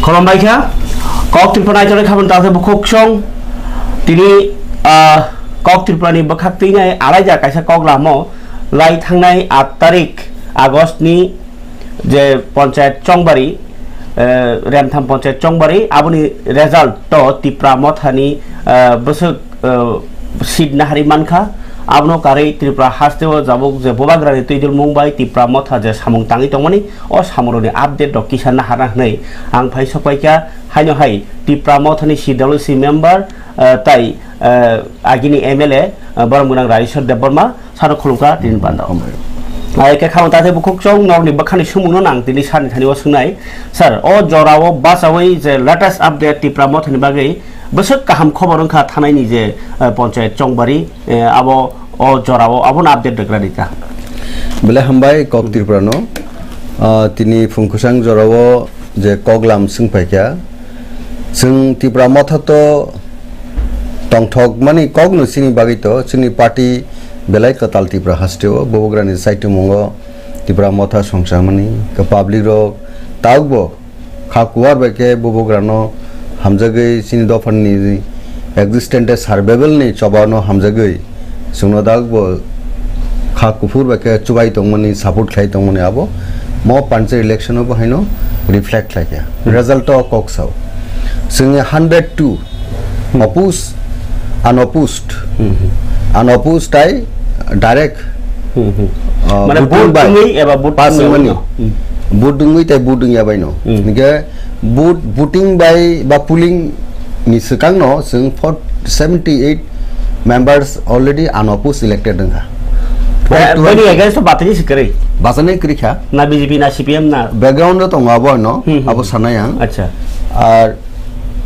Kolombaika, Kok Tripani Kavan Tata Bukong, Tini Kok Tripani Bakaktina, Alaja Kaisa Koglamo, Light Hangai at Tarik, Agostni, the Ponchet Chongbari, Ramtham Ponchet Chongbari, Abuni result to Tipra Mothani, Busuk Sidna Harimanka. Abno kare Tripura hastewo jabuk je bobagrani tuidul Mumbai Tripura motha je samung tangi tongmani o samuroni update dok kisan hara nei ang phai sopaika haino hai Tripura mothani CWC member tai agini MLA Baramunang Raisor Deborma saro khulungka din banda ai ke khamta te bukuk chong nor ni bakhani sumung nang tini san thani wasunai sir o jorawo basawai je latest update Tripura mothani bagai besok kaham khobar angka thanai ni je panchayat Chongbari abo o jorawo abon update dekradika bele hambai Kok Tripura no tini phungkusang jorawo je koglam sungpaikya sung Tripura motha to tongthok mani kognu sini bagi to sini party belai katal Tripura hasteo bobograni saitu mongo Tripura motha songsamani ka public ro tagbo khakuar beke bobograno hamjagai sini dofan ni existent survival ni chobano hamjagai sungno dagbo kha kufur beke chubai tongmani support khlai tongmani abo mo panche election obo haino reflect laikya result of koksau sung 102 opposed unopposed ai direct mane vote dungi eba vote pasmani vote dungi tai vote dungi abai no nige voting by pooling ni sekang no sung 78 members already unopposed elected nga voting against batani sikare basane krikha na BJP na CPM na background to ngabo no abo sanayang acha ar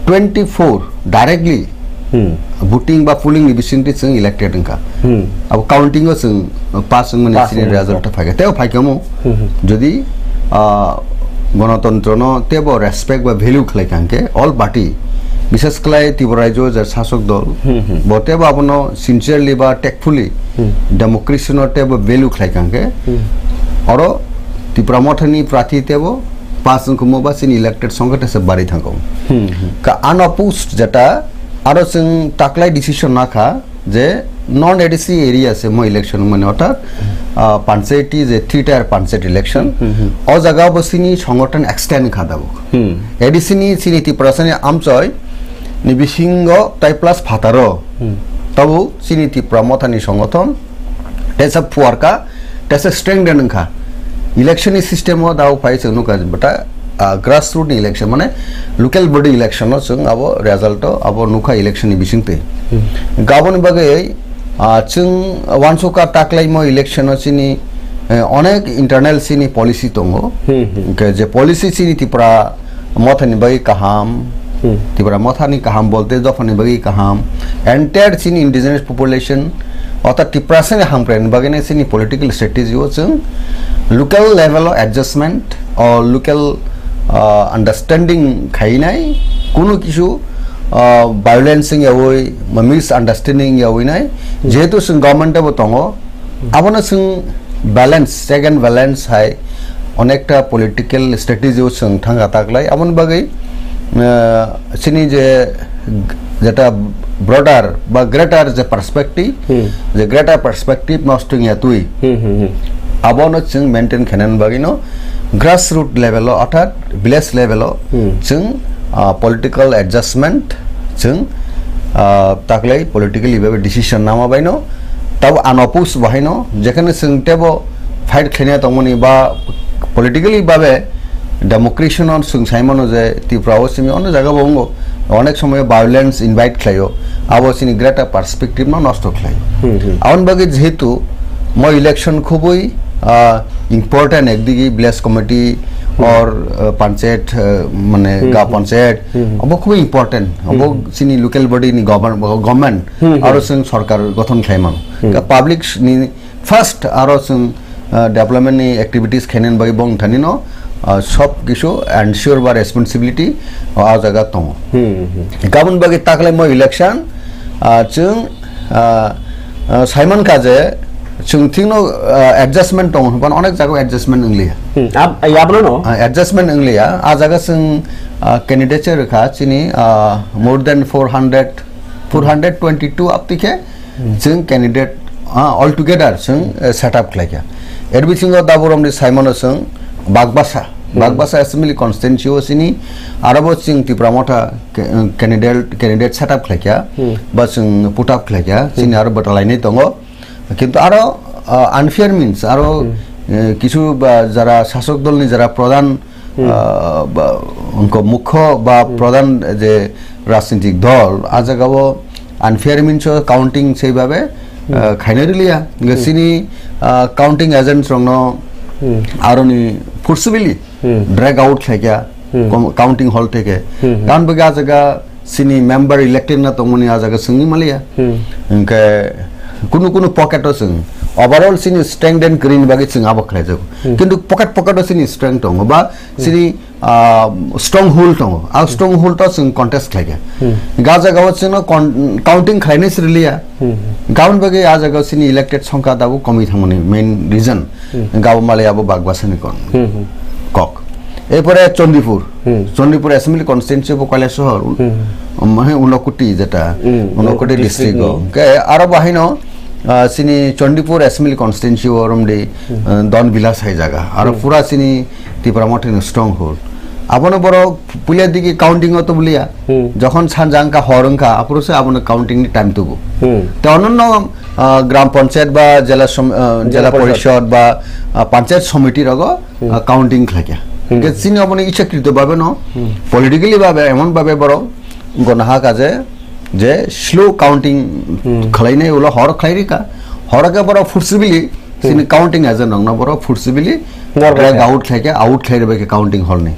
24 directly voting ba pooling ni bisinti sung elected nga abo counting o sung pass sung ni sini result phaiga teo phaikamo jodi গণতন্ত্র no tebo respect ba value khlai kangke all party বিশেষ কলাই ত্রিপুরাইজো যে শাসক দল বটেবা আপনো sincerely বা tactfully democracy no tebo value khlai kangke oro Tripura মঠনি প্রার্থী tebo পাঁচজন কুমো বা সিন ইলেক্টেড সংগঠন সে বাড়ি থাকো কা আনঅপোজড যেটা আরো সিং টাকলাই ডিসিশন নাখা যে নন এডিসি এরিয়া সে মো ইলেকশন মানে অর্থাৎ পাঞ্চায়েতি যে 3 টায়ার পাঞ্চায়েত ইলেকশন ও জায়গা বসিনি সংগঠন এক্সটেন্ড খাদাবো এডিসিনি সিনি ত্রিপুরাসনি আমচয় নিবিসিংগ তাই প্লাস ফাতারো তবু সিনি ত্রিপুরা মথানি সংগঠন তেসা ফুয়ারকা তেসা স্ট্রেংথেন খা ইলেকশন সিস্টেম দাও পাইছে নুকা বটা grassroots election মানে local body election no chung abo result abo nukha election ni bisingte gabon bagai chung wansuka taklai mo election chini onek internal sini policy tongo ke je policy sini Tripura mothani bagai kaham Tripura mothani kaham bolte jofani bagai kaham entire sini indigenous population অর্থাৎ Tripura sini hampren bagai ne sini political strategy o chung local level of adjustment or local understanding khainai কোনো কিছু violence yaoi misunderstanding yaoi nai jehetu sung government abo tongo abono sung balance check and balance hai onekta political strategy o sung thanga taklai amon bagai sini je jeta broader ba greater je perspective je greater perspective nosting yatui abono sung maintain khanan bagino grassroots level অর্থাৎ village level जों political adjustment जों ताकलाई politically भाবে decision नामा बाइनो तब unopposed बाइनो जेखने जों Tebo fight खेलने तमनि बा politically भाবে democracy on जों साइमनो जे Tripura Simi अने जागा बंगो अनेक समय violence invite खायो आबो सिनी greater perspective न नष्ट खायो आउन बागे जेहेतु म election खुबই important একদিকে village committee or panchayat মানে গা পঞ্চায়েত অব খুব important of Sini local body নি গভর্নমেন্ট আর সং সরকার গঠন খাইমান পাবলিক নি ফার্স্ট আর সং ডেভেলপমেন্ট নি অ্যাক্টিভিটিস খেনেন বাই বং থানি ন সব কিছু এনশিওর বা রেসপন্সিবিলিটি আ জায়গা তো গাবন বাগে তাকলে ম ইলেকশন जों साइमन काजे जों थिंनो एडजस्टमेंट दं होनबा अनेक जायगायाव एडजस्टमेंट इंलिया याबनो नो एडजस्टमेंट इंलिया आ जायगा जों कैंडिडेट रखा चिनी मोर देन 422 अब तिखे जों कैंडिडेट ऑल टुगेदर जों सेटअप खालाया एडमिशन दाबरम दि साइमन जों बागबासा एसेंबली कन्स्टिट्यूएंसी सिनी आरोबो जों तिप्रामथा कैंडिडेट सेटअप खालाया बा जों पुट अप खालाया जोंनि आरो बटालायनाय दङ किन्तु आरो आनफेयर मीन्स आरो किछु যারা শাসক দলनि যারা প্রধান उनको मुख्य बा प्रधान जे राजनीतिक दल आजागाव आनफेयर मीन्स काउंटिंग सेबाबे खाइनरिलिया गसिनी काउंटिंग एजेंट्स रंनो आरोनि फोर्सबली ड्रैग आउट खाया काउंटिंग हॉल थे कान बगे आजागा सिनी मेंबर इलेक्टेड ना तमनि आजागा संगी मालिया इनके कुनु पॉकेटो जों ओवरऑल सिनी स्ट्रेंथ एंड ग्रीन बागे जों आबो खायजो किन्तु पॉकेटो सिनी स्ट्रेंथ दङ बा सिनी स्ट्रॉंग होल्ड दङ आ स्ट्रॉंग होल्ड जों कन्टेस्ट खाया गाजा गाव जों काउंटिंग खायने सिरिलिया गाउन बागे आ जागा सिनी इलेक्टेड संख्या दाबो कमी थांमनि मेन रीजन गाव मालायाबो बागबासानि कोन कक एरपरे चंडीपुर एसेंबली कन्स्टिट्यूएंसी कयला शहर माने उनकोटी जेटा उनकोटी डिस्ट्रिक्ट के आरो बाहिनो सिनी चंडीपुर एसेंबली कन्स्टिट्यूएंसी ओरमदे दन बिलास हाय जागा आरो पूरा सिनी तिप्रामठिन स्ट्रॉंग होल्ड आबनो बरो पुलिया दिकी काउंटिंग तो बुलिया जखन सानजांका हरंका आपुरसे आबनो काउंटिंग नि टाइम तुगु ते अन्य ग्राम पंचायत बा जिला परिषद बा पंचायत समिति रगो काउंटिंग खाया के सिनी अपने इच्छाकृत भावे न पॉलिटिकली भावे एमन भावे बरो गनाहा काजे जे स्लो काउंटिंग खलाइने उलो हर खलाइरिका हरका बरो फुर्सबिली सिनी काउंटिंग एजेंट न बरो फुर्सबिली ड्रैग आउट खाके आउट खाइरबे के काउंटिंग हॉल ने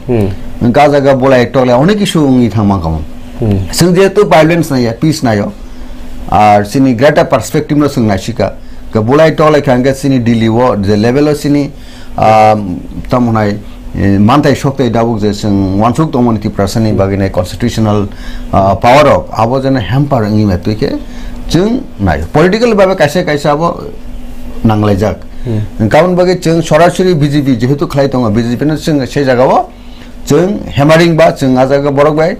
का जगह बोला टले अनेक किछु उंगी थामा कम जों जेतु वायलेंस नाया पीस नायो आर सिनी ग्रेटर पर्सपेक्टिव न जों नासिका के बोला टले खांगे सिनी डिलीवर जे लेवल सिनी तमनाय मानथाय शक्ति दाबुक जे जों वानसुक दमनि तिप्रासानि बागिने कन्स्टिट्यूशनल पावर अफ आबो जने हेम्पार इंगि मेतुके जों नाय पॉलिटिकल भाबे कायसे आबो नांलायजाक गाउन बागे जों सरासरि बीजेपी जेहेतु खलाय दङ बीजेपी न जों से जागाव जों हेमारिं बा जों आ जागा बरक बाय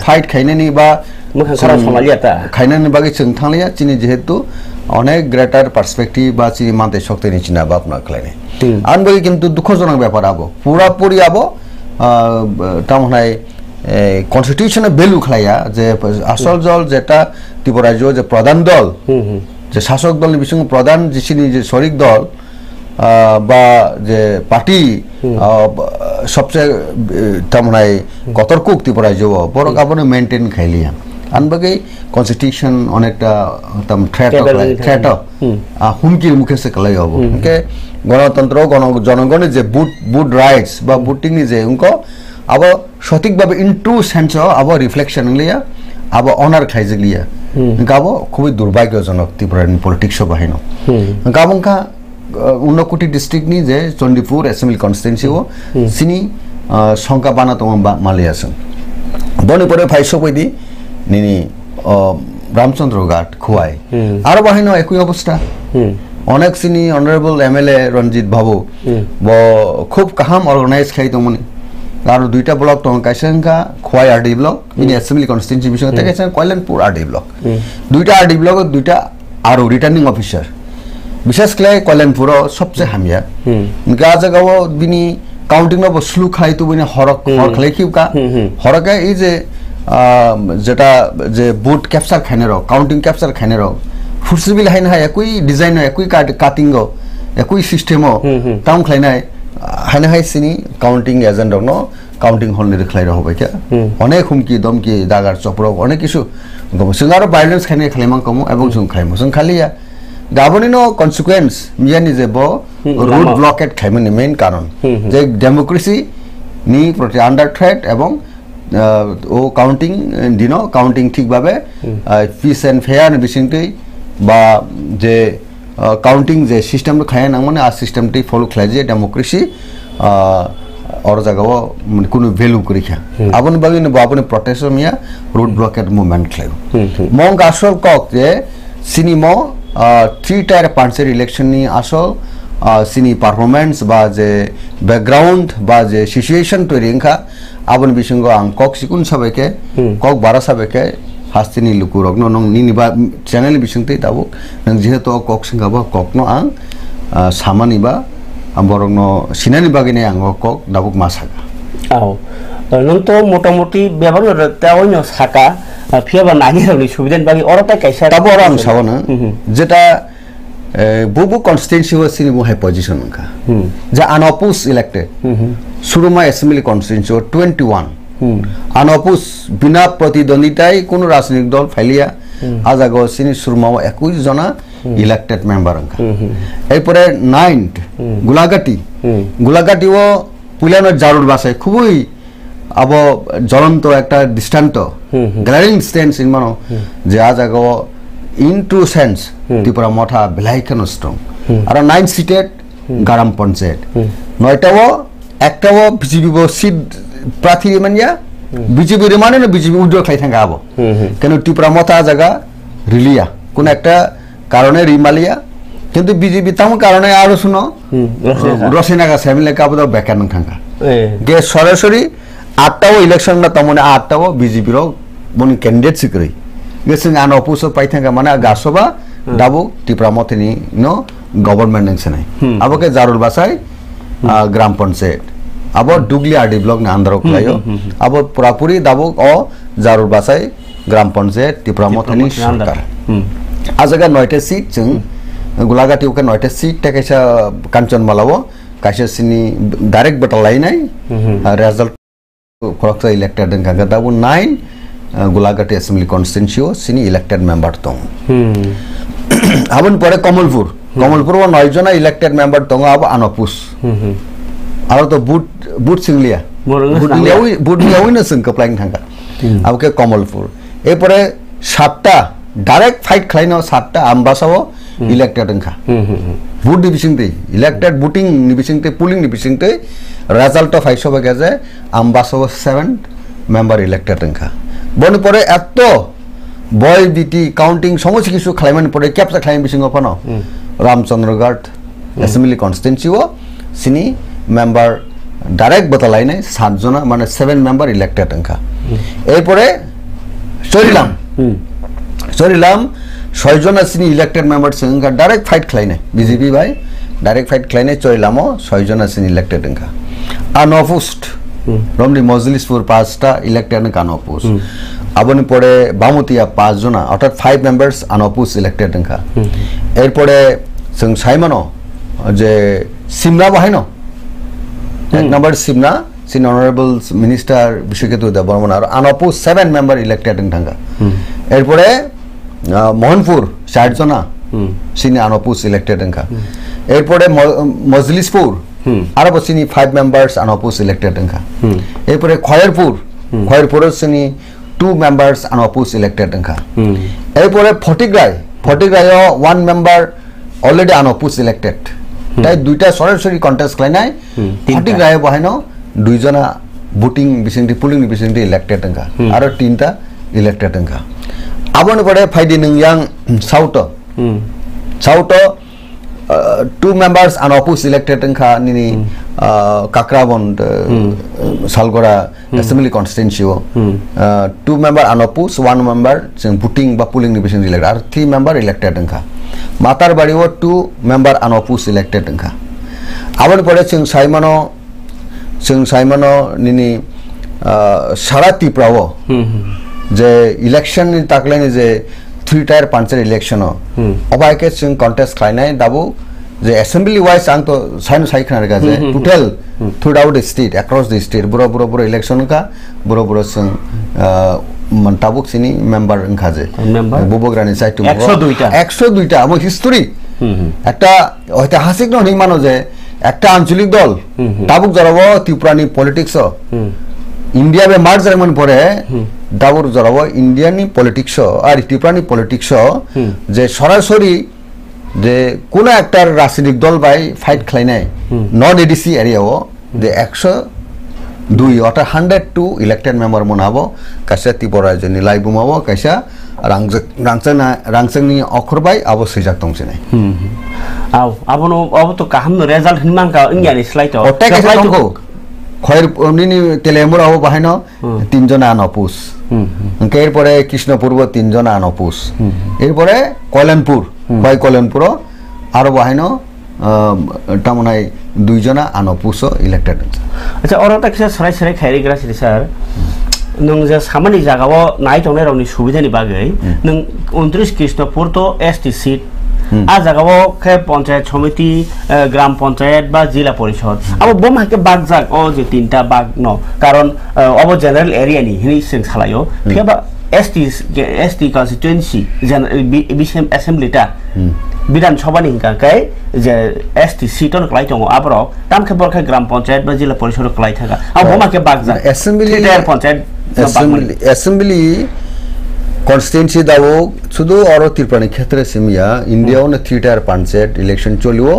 फाइट खायनानि बा मुखा खरा समालियाता खायनानि बागे जों थांलिया चिनि जेहेतु अनेक ग्रेटर पर्सपेक्टिव बा चिनि मानथाय शक्ति नि चिना बापना खलायने आन बागे किन्तु दुखजनक ब्यापार आबो पूरापुरी आबो तामनाय कन्स्टिट्यूशन भ्यालु खलाया जे आसल जल जेटा त्रिपुरा जे प्रधान दल जे शासक दल बिसंग प्रधान जिसिनि जे शरीक दल बा जे पार्टी सबसे तामनाय कतरकुक त्रिपुरा जो बरक आबनो मेंटेन खाइलिया आनबागे कन्स्टिट्यूशन अनेकटा तम थ्रेट हुमकिर मुखे से कलाई हबो के गणतंत्र जनगण जे बुट राइट्स बा बुटिंग नि जे उनको अब सठिक भाबे इन ट्रू सेंस अब रिफ्लेक्शन लिया अब ऑनर खाइजलिया गाबो खुबै दुर्भाग्यजनक त्रिपुरानि पॉलिटिक्स बाहिनो गाबंका उन्नकोटी डिस्ट्रिक्ट नि जे चंडीपुर एसेंबली कन्स्टिट्यूएंसी ओ सिनी संका बाना तम मालियासन बनि परे फाइसो पयदि निनि रामचंद्र घाट खुवाई आरो बाहिनो एकui अवस्था अनेक सिनी ऑनरेबल एमएलए रंजित बाबू ब खूब काहाम ऑर्गेनाइज खाइ दमनि आरो दुइटा ब्लक दं काइसेंका खुवाई RD block in assembly constituency बिसंग तेकेसन कल्याणपुर आरडी ब्लक दुइटा आरडी ब्लक दुइटा आरो रिटर्निंग ऑफिसर विशेष क्लाय कल्याणपुर सबसे हामिया गा जगाव बिनि काउंटिंग अब स्लु खाइ तो बिनि हरक खलेखिउका हरका इ जे जेटा जे बुट कैप्चर खानेरो काउंटिंग कैप्चर खानेरो फुर्सबिल हाइन हाय कोई डिजाइन है कोई काटिंग है कोई सिस्टम टाउन खाइनाय हाइन हाय सिनी काउंटिंग एजेंट न काउंटिंग हॉल नि खलाय रहबाय क्या अनेक हुमकी दमकी दागार चपरो अनेक किसु जोंआरो वायलेंस खाइनाय खालायमान कमो एबं जों खाइमो जों खालिया गाबोनिनो कन्सिक्वेन्स मियानि जे बो रूट ब्लॉकेट खाइमनि मेन कारण जे डेमोक्रेसी नि प्रति अंडर थ्रेट एवं ओ काउंटिंग दिनो काउंटिंग ठीक भाबे पीस एंड फेयर बिसिंगै बा जे काउंटिंग जे सिस्टम खाया नांगमने आ सिस्टम टी फॉलो खालाय डेमोक्रेसी और जगह कोनो वैल्यू करिखा आबन बागिन बाबन प्रोटेस्ट मिया रूट ब्लॉकेट मूवमेंट खाय मोंग आसल कक जे सिनेमा 3 tier পাঞ্চের ইলেকশন নি আসল সিনি পারফরমেন্স বা যে ব্যাকগ্রাউন্ড বা যে সিচুয়েশন তৈরি ইনখা আবন বিসঙ্গ আং কক সিকুন সাবেকে কক বারা সাবেকে হাস্তিনি লুকুরক নং নিনিবা চ্যানেল বিসংতে দাবো নং যেহেতু কক সিংগাবা ককনো আং সামানিবা বরংনো সিনানি বাগিনে আং কক দাবুক মাসাগা আও নং তো মোটামুটি ব্যবহার তেওনো সাকা ফিয়াবা নাগিরনি সুবিধান বাকি অরতা কাইসা তাবো আং সাবনা যেটা বুবু কনস্টিটিউন্সি সিনি বহাই পজিশন কা যে আনঅপোজ ইলেক্টেড সুরমা অ্যাসেম্বলি কনস্টিটিউন্সি 21 আনঅপোজ বিনা প্রতিদ্বন্দ্বিতায় কোন রাজনৈতিক দল ফাইলিয়া আজাগো সিনি সুরমা 21 জনা ইলেক্টেড মেম্বার কা এরপরে 9th গুলাগাটিও পুলানো জারুর বাসায় খুবই আব জ্বলন্ত একটা দৃষ্টান্ত গ্যালারিং স্ট্যান্স ইন মানো যে আজাগো in true sense ত্রিপুরা মঠা বেলাইকানো স্ট্রং আর 9 সিটেড গারাম পঞ্চায়েত 9টাও একটাও বিজেপি সিট প্রার্থী মানিয়া বিজেপি রে না বিজেপি উদ্যোগ খাই থাকা আবো কেন ত্রিপুরা মঠা জায়গা রিলিয়া কোন একটা কারণে রিমালিয়া কিন্তু বিজেপি তেমন কারণে আরো শুনো রসিনাগা ফ্যামিলি কাবদ বেকার থাকা গে সরাসরি 8টাও ইলেকশন না তেমন 8টাও বিজেপির মনে ক্যান্ডিডেট সিকরি গেছেন আনঅপোজ পাইথাঙ্গা মানে গাছবা দাবো ত্রিপুরা মথেনি নো গভর্নমেন্ট নেই আবকে জারুল বাসাই গ্রাম পঞ্চায়েত আবো ডুগলি আরডি ব্লক না আন্ধ্র খলাইও আবো পুরাপুরি দাবো ও জারুল বাসাই গ্রাম পঞ্চায়েত ত্রিপুরা মথেনি সরকার আজাগা 9টা সিট जों গুলাগাটি ওকে 9টা সিট টাকাইসা কাঞ্চনমালাও কাইসা সিনি ডাইরেক্ট বেটাল লাইনাই রেজাল্ট খরকটা ইলেক্টেড কাঙ্গা দাবো 9 গুলাগাটি অ্যাসেম্বলি কনস্টিটিউন্সিও সিনি ইলেক্টেড মেম্বার তং আবন পরে কমলপুর 9 জনা ইলেক্টেড মেম্বার তং আব আনঅপোজ আর তো বুট সিংলিয়া বুট লিয়াউই না সং কপ্লাইং থাকা আবকে কমলপুর এরপরে 7টা ডাইরেক্ট ফাইট খাইনো 7টা আমবাসাও ইলেক্টেড খা বুট ডিভিশনতে ইলেক্টেড বুটিং ডিভিশনতে পুলিং ডিভিশনতে রেজাল্ট অফ আইসো গেছে আমবাসাও 7 মেম্বার ইলেক্টেড খা বন পরে এত বয় বিটি কাউন্টিং সমস্ত কিছু খাইমান পরে ক্যাপচা খাইম বিসিং অফানো রামচন্দ্রগড় অ্যাসেম্বলি কনস্টিটিউন্সিও সিনি মেম্বার ডাইরেক্ট বতালাইনে 7 জনা মানে 7 মেম্বার ইলেক্টেড খা এরপরে সরিলাম 6 জনা সিনি ইলেক্টেড মেম্বার সিংকা ডাইরেক্ট ফাইট খাইনে বিজেপি ভাই ডাইরেক্ট ফাইট খাইনে চরিলামও 6 জনা সিনি ইলেক্টেড খা আনঅপোজড রমনি মজলিসপুর 5টা ইলেক্টেড আনঅপোজ আবনি পরে বামুতিয়া 5 জনা অর্থাৎ 5 মেম্বার্স আনঅপোজ ইলেক্টেড খা এরপরে जों সাইমানো যে সিমনা বাহাইনো এক নাম্বার সিমনা সিন অনারেবল মিনিস্টার বিশ্বকেতু দেব বর্মন আর আনঅপোজ 7 মেম্বার ইলেক্টেড থাকা এরপরে মোহনপুর 60 জনা সিনি আনঅপোজ ইলেক্টেড খা এরপরে মজলিসপুর আর বসিনি 5 মেম্বার্স আনঅপোজ ইলেক্টেড খা এরপরে খয়েরপুর সিনি 2 মেম্বার্স আনঅপোজ ইলেক্টেড খা এরপরে ফটিগ্রায় 1 মেম্বার অলরেডি আনঅপোজ ইলেক্টেড তাই দুইটা সরাসরি কন্টেস্ট ক্লাইনাই ফটিগ্রায় বহাইনো 2 জনা ভোটিং বিসিংটি পুলিং বিসিংটি ইলেক্টেড খা আর 3টা ইলেক্টেড খা আবনে পরে ফাইদি নংয়াং সাউটো 2 members unopposed elected in Nini Kakrabond Salgora Assembly Constituency 2 member unopposed 1 member putting বা pulling division elected R 3 member elected in Ka Matar Bariwo 2 member unopposed elected in Ka আবার পরে Saimano Nini Sarati Pravo যে election তাকলেন যে 3 tyre পাঞ্চের election অবাইকে Singh contest খাইনাই দাবু যে assembly wise আং তো sign সাইখানার কাছে total through out the state across the state বুড়ো election কা বুড়ো সিং মন্তাবুক সিনি মেম্বার খাজে বুবগ্রানি সাইট 102টা আমার হিস্টোরি একটা ঐতিহাসিক নয় মানো যে একটা আঞ্চলিক দল তাবুক জরাবো ত্রিপুরানি পলিটিক্স ইন্ডিয়া বে মার্জ যেমন পরে দাবর জরাবো ইন্ডিয়ানি পলিটিক্স আর ত্রিপুরানি পলিটিক্স যে সরাসরি যে কোন একটা রাজনৈতিক দল বাই ফাইট খাইনাই নন এডিসি এরিয়াও যে 102 অর্থাৎ 102 ইলেক্টেড মেম্বার মনাবো কাইসা ত্রিপুরা যে নিলাই বুমাবো কাইসা रांचंनि अखरबाय आबो सैजाक दंसिनै आव आबनो अब तो काहम रिजल्ट हिनमांका इंगियानि स्लाइट अटेक दंखौ खयर निनि तेलेमुर आबो बाहायनो 3 जना अनपुस एর পরে কৃষ্ণপূর্ব 3 जना अनपुस এর পরে কল্যাণপুর বাই কল্যাণপুর আরো বাহাইনো টামনাই 2 जना अनपुस इलेक्टेड अच्छा और तक सराय सराय खायरिग्रा सर नों जे सामानि जागाव नाय तंनाय रावनि सुबिदानि बागै नों 29 कृष्णपुर तो एसटी सीट आ जागाव खे पंचायत समिति ग्राम पंचायत बा जिला परिषद अब बमाके बागजाक ओ जे तीनटा बाग न कारण अब जनरल एरिया नि हिनि सिं सालायो faba ST constituency बिसेम एसेम्बलिटा Vidhan Sabha नि हिंकाकै जे एसटी सीटन क्लाइ दङ आब्रो तामखे बरखे ग्राम पंचायत बा जिला परिषद क्लाइ थाका अब बमाके बागजाक एसेम्बली पंचायत एसेम्बली कन्स्टिट्युएन्सी दावो शुधु और त्रिपुरा क्षेत्र सिमिया इंडिया ने 3 टायर पंचायत इलेक्शन चलियो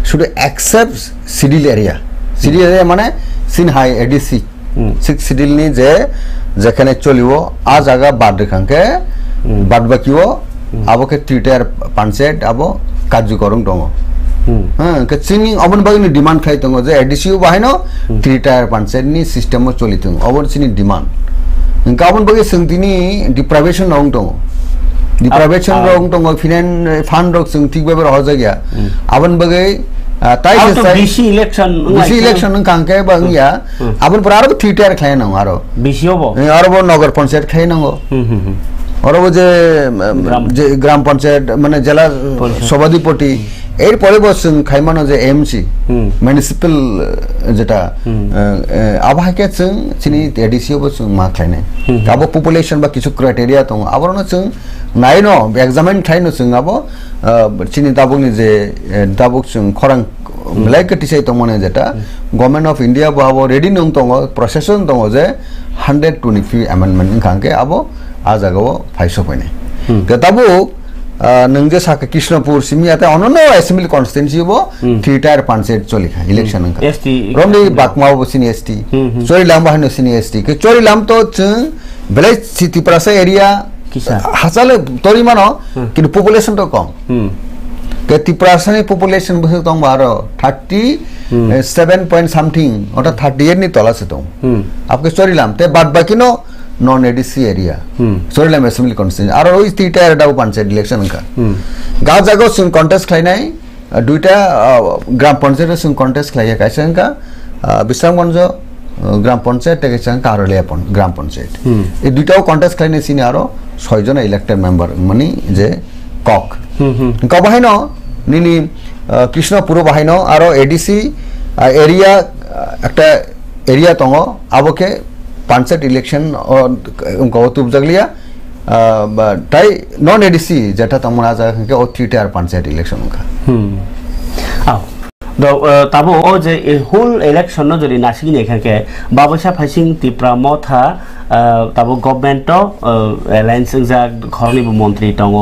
शुड एक्सेप्ट सिडिल एरिया माने सिन हाई एडीसी 6 सिडिल नि जे जेखाने चलियो आ जागा बाद देखांके बाद बाकियो आबो के 3 टायर पंचायत आबो कार्यक्रम दङ हां के सिनि अबन बागनि डिमांड खाइ दङ जे एडीसी बाहायनो 3 टायर पंचायत नि सिस्टम चलिथों अबन सिनि डिमांड गाबोन बगे सोंथिनि डिप्राइवेशन रं दङ फिनान फान्ड रं सोंथि बेबर हजागिया आबन बगे ताइ बीसी इलेक्शन कांके बंगिया आबन पर आरो 3 टायर खाय नङ आरो बीसी होबो आरो नगर पंचायत खाय नङो आरो जे ग्राम पंचायत माने जिला सभाधिपति এর পরে বসুন খাইমানো যে এমসি মিউনিসিপাল যেটা আবহাকে जों চিনি এডিসি বসুন মা খাইনে আবো পপুলেশন বা কিছু ক্রাইটেরিয়া দङ আবরনো जों নাইনো एग्जामिन খাইনো जों आबो চিনি দাবুনি যে দাবুক जों খরাং লাইকটিসাই দङনে যেটা গভর্নমেন্ট অফ ইন্ডিয়া বাবো রেডি নং দङ প্রসেসন দङ যে 123 অ্যামেন্ডমেন্ট খাंके आबो आजागाव फाइसो फैने गताबो नंजे साके कृष्णपुर सिमियाते अननो एसेम्बली कन्स्टिट्युएन्सी बो 3 टायर पंचायत चलिखा इलेक्शन का एसटी रोमली बाकमाव बसिनी एसटी चोरिलाम बाहनो सिनी एसटी के चोरिलाम तो बेले सिटी प्रासा एरिया हासाले तोरी मानो किन्तु पपुलेशन तो कम के तिप्रासानि पपुलेशन बसे दं बारो 37 पॉइंट समथिंग ओटा 38 नि तला से दं आपके चोरिलाम ते बाद बाकिनो नॉन एडीसी एरिया सोरिलाम एसेम्बली कन्स्टिट्युएन्सी आरो ओइ 3 टायर दाव पंचायत इलेक्शन का गा जागो जों कन्टेस्ट खाइनाय दुइटा ग्राम पंचायत जों कन्टेस्ट खाइया काइसेंका बिसांगमन्ज ग्राम पंचायत तेगेसां कारलिया ग्राम पंचायत ए दुइटाও कन्टेस्ट खाइनाय सिनि आरो 6 जना इलेक्टेड मेंबर माने जे कक का बाहायनो निनि कृष्णपुर बाहायनो आरो एडीसी एरिया একটা एरिया दङ आबोके पंचायत इलेक्शन उनका तुब जगलिया ताई नॉन एडीसी जेटा तमना जाके ओ 3 टायर पंचायत इलेक्शन का ताबो ओ जे होल इलेक्शन न जरि नासिगि नेखाके बाबसा फाइसिं तिप्रा मथा ताबो गभर्नमेन्ट एलायन्स जा घरनि मन्त्री दङ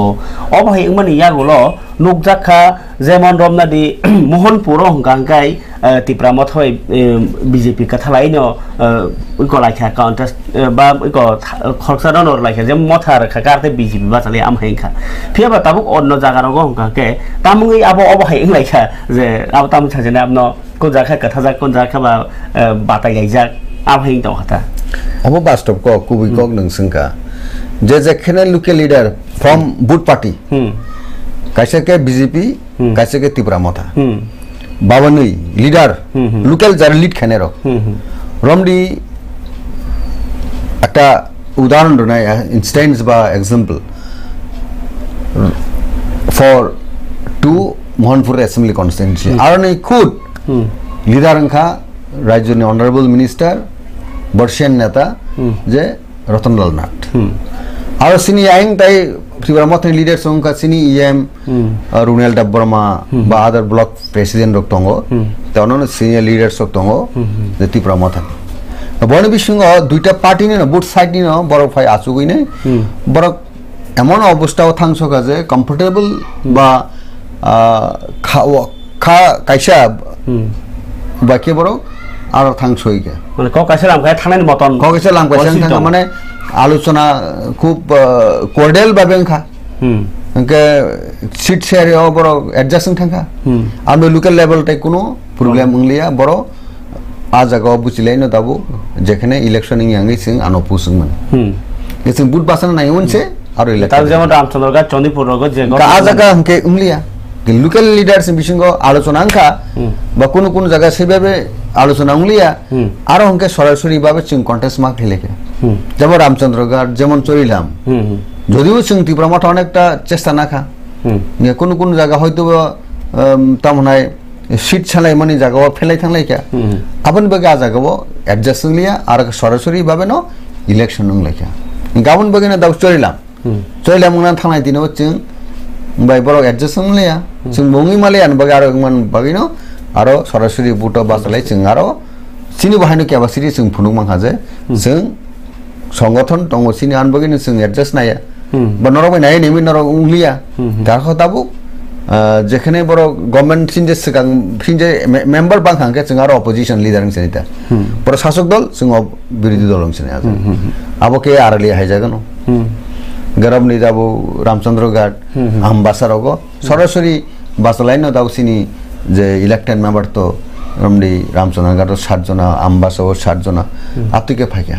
अबहाय माने यागोलो नुकजाखा जेमन रमनादि मोहनपुर हंगांगाय तिप्रा मथाय बीजेपी कथालाइनो उको लाइखा काउंटेस्ट बा उको खरसादन और लाइखा जे मथार खाकारते बीजेपी बाचाले आमहायखा फेबा ताबो अन्न जागारगो हंगाके तामुङै आबो अबहाय लाइखा जे आब तामु साजेना आबनो को जाखा कथा कोन जाखा बा बातायजाक आमहाय दं हता अब वास्तव को कुबि को नंसंका जे खेने local leader from boot party कैसे के बीजेपी कैसे के तिप्रा मथा बावनै लीडर लोकल जार लीड खेने रो रमडी একটা উদাহরণ দনাই ইনস্ট্যান্স বা example for 2 Mohanpur assembly constituency आरो नै खुद लीडर अंखा राज्यनि ऑनरेबल मिनिस्टर बर्षियन नेता जे रतनलाल नाथ और सिनी आइंग ताई त्रिपुरा मथनि लीडर संका सिनी ईएम रुनेल डब्बरमा बा अदर ब्लॉक प्रेसिडेंट रक दंगो तनो सीनियर लीडर्स रक दंगो जे त्रिपुरा मथन बने बिसंग दुइटा पार्टी नि बुट साइड नि बरक फाइ आसुगैने बरक एमन अवस्थायाव थांसका जे कम्फर्टेबल बा खा काइसा बाकी बरक आरो थांसयगे माने क काइसा लामखाय थानायनि मतन क काइसा लामखाय थांगा माने আলোচনা খুব কর্ডিয়াল ভাবে ওংখা ওংকে সিট শেয়ার বড় অ্যাডজাস্টিং থাকা আর লোকাল লেভেলটাই কোনো প্রবলেম ওংলিয়া বড় आ जगह बुचिलाइनो दाबो जेखने इलेक्शन यांगै सिं आनो पुसुंमोन एसिं बुट बासन नाय मोनसे आरो इलेक्शन तार जेमन रामचंद्रगा चंदीपुर रगो जे आ जगह हमके उमलिया लोकल लिडार्स बिसिंगो आलोचना आंखा बा कोनो कोनो जगह सेबाबे आलोचना उमलिया आरो हमके सरासरि भाबे सिं कन्टेस्ट मा खेलेके जेमन रामचंद्रगा जेमन चरिलाम যদিও सिं ত্রিপুরা মাঠে অনেকটা চেষ্টা নাখা কোনো কোনো জায়গা হয়তো তামনায় सीट छालाई मानी जगह फेलाई थांलाय क्या अपन बगे आ जगह एडजस्ट लिया आर सरासरि भाबे न इलेक्शन नंलाय क्या गाबन बगे ना दाउ चरिलाम ना थांनाय दिनो जों बाय बर एडजस्ट लिया जों मंगि माले आन बगे आरो मन बगे न आरो सरासरि बुट बासलाय जों आरो सिनि बाहायनो केपासिटी जों फुनुं माखाजे जों संगठन दङ सिनि आन बगे जों एडजस्ट नाया बनरो बाय नाय नेमि नरो उंलिया दाखो दाबु जेखने बरो गवर्नमेंट सिंजे सिगां सिंजे मेंबर बांखांके जों आरो अपोजिशन लिडार सिनिता बरो शासक दल जों बिरोधी दल सिनि आज आबोके आरलि हायजागोन गरबनि जाबो रामचंद्र घाट आम्बासारगो सरासरि बासलाइनो दाउसिनि जे इलेक्टेड मेंबर तो रमदि रामचंद्र घाट 7 जना आम्बासाव 7 जना आतिके फाइया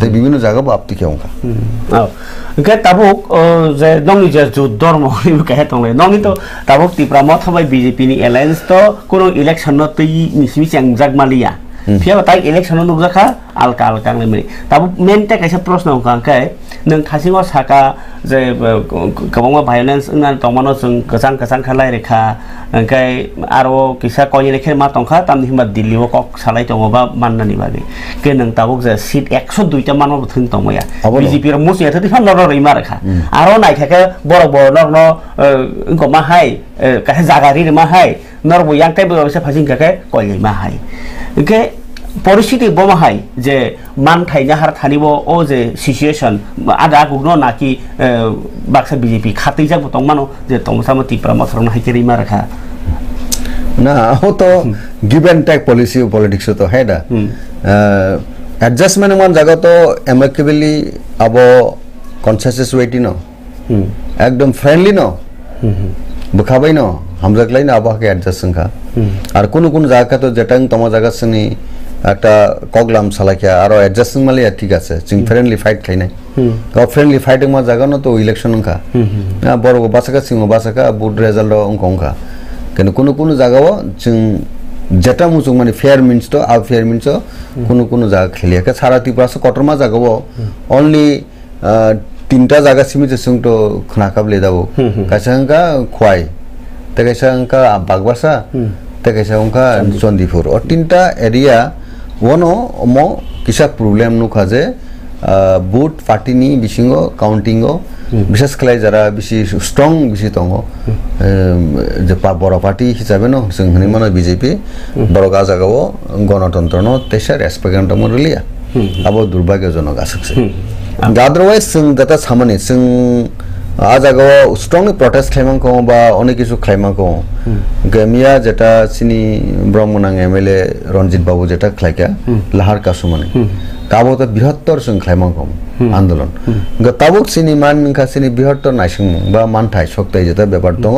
ते विभिन्न जगह आपति के होगा ओके ताबुक जे नंगि जे जुद्धर महरि कहे तंले नंगि तो ताबुक तिप्रा म थबाय बीजेपी नि एलायंस तो कोनो इलेक्शन न तै मिसमि चंगजाक मालिया फिया ताइ इलेक्शन न नुजाखा आलका आलका ने ताबुक मेन टे कैसे प्रश्न होखांखाय नों थासिङाव साका जे गोबां भायोलेन्स ना तमानो जों गोजान गोजान खालाय रेखा ओंखाय आरो किसा कयनि लेखे मा तंखा तामनि हिमा दिल्लीआव कक सालाय दङबा माननानि बागै के नों ताबुक जे सीट 102 टा मानो थुं तंमया बीजेपी र मुसिया थि फान लर रैमा रेखा आरो नायखाके बर बर नर गमा हाय काहे जागारि मा हाय नर बयां टाइप बसे फासिं काके कयनि मा हाय ओंखाय परिस्थिति बमाहाय जे मान थाइना हार थानिबो ओ जे सिचुएशन आदा गुगनो नाकी बाक्सा बीजेपी खातै जाबो तंमानो जे तंसाम तिप्रा मसरन हाइकेरि मा रखा ना हो तो give and take policy politics तो है दा एडजस्टमेंट मन जगह तो एमिकेबली अब कन्सेंसस वेटी नो एकदम फ्रेंडली नो बुखाबाय नो हमजकलाय ना अब के एडजस्टन का और कोन জায়গা তো যেটাং তম জায়গা সনি একটা কগলাম সালাকিয়া আর অ্যাডজাস্টিং মালে ঠিক আছে চিং ফ্রেন্ডলি ফাইট খাইনাই তো ফ্রেন্ডলি ফাইটিং মা জায়গা ন তো ইলেকশন কা না বড় বাসাকা সিং বাসাকা বুট রেজাল্ট অঙ্কঙ্কা কিন্তু কোন জায়গাও চিং যেটা মুচুং মানে ফেয়ার মিন্স তো আ ফেয়ার মিন্স কোন জায়গা খেলিয়াকে সারা ত্রিপুরা কটরমা জায়গাও অনলি তিনটা জায়গা সিমিতে সিং তো খনাকাবলে দাবো কাছাঙ্কা খোয়াই ते कैसा उनका बागवासा ते कैसा उनका चंदीपुर और तीनटा एरिया वनो मो किसा प्रॉब्लम नु खाजे बुट पार्टीनि बिसिंगो काउंटिंगो विशेष खलाय जरा बिसि स्ट्रंग बिसि दंगो जे बड़ पार्टी हिसाबै न जों हनि माने बीजेपी बड़गा जागावो गणतंत्र न तेसा रेस्पेक्ट मरलिया अब दुर्भाग्यजनक आसकसे अदरवाइज जों दाता सामाने जों आ जगह स्ट्रंगली प्रोटेस्ट खाइमांखौ बा अनेक किछु खाइमांखौ गेमिया जेटा सिनि ब्रह्मनां एमएलए रंजित बाबू जेटा खाइका लाहार कासुमाने ताबो त बृहत्तर जों खाइमांखौ आन्दोलन गताबुक सिनि मानखा सिनि बृहत्तर नाइसं बा मानथाय सक्ताय जेटा बेपार दङ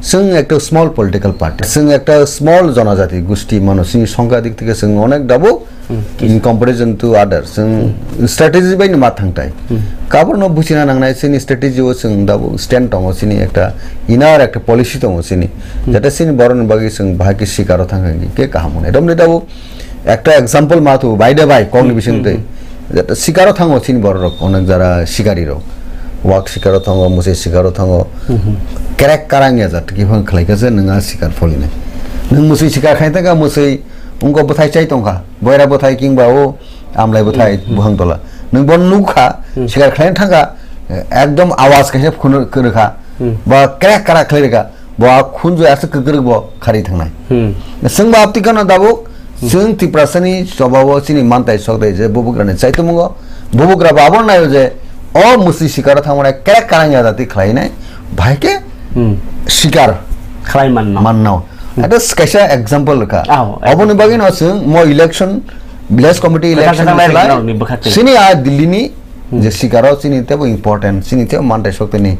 जों একটা स्मॉल पॉलिटिकल पार्टी जों একটা स्मॉल जनजाति गोष्ठी मानसिनि संख्या दिक থেকে जों अनेक दाबो in comparison to others जों स्ट्रेटेजी बायनो मा थांथाय काबरनो बुसिना नांनाय सिनि स्ट्रेटेजी ओ जों दाबो स्टैंड दङ सिनि একটা इनार একটা पॉलिसी दङ सिनि जेटा सिनि बरन बागै जों भागि सिकारो थांगांगि के काहामने दमने दाबो একটা एग्जांपल माथु बायदे बाय कौनि बिसिंते जेटा सिकारो थांगो सिनि बररक अनेक जारा सिकारिरो वाक सिकारो थांगो मुसे सिकारो थांगो क्रेक कारांगिया जात कि फं खलायकासे नङा सिकार फलिने नों मुसे सिकार खायतागा मुसे उनको बथाय चाइ तंखा बयरा बथाय किंबा ओ आमलाय बथाय बुहां दला नों बन नुखा सिकार खायन थांगा एकदम आवाज कैसे खुन करखा बा क्रेक कारा खलायगा बा खुनजो आसे कगरग ब खारि थांनाय जों बापति कना दाबो जों तिप्रासनि सबाव सिनि मानताय सकदाय जे बबुग्राने चाइतमुगो बबुग्रा बाबन नायो जे ओ मुसि सिकार थांमने क्रेक कारांगिया जाति खलायनाय भाइके शिकार खालाय माननाव এটা कैसा एग्जांपल का अबनि बागिन असं मो इलेक्शन विलेज कमिटी इलेक्शन सिनि आ दिल्लीनि যে শিকারও চিনিতেও ইম্পর্টেন্ট চিনিতেও মানটাই শক্তিনি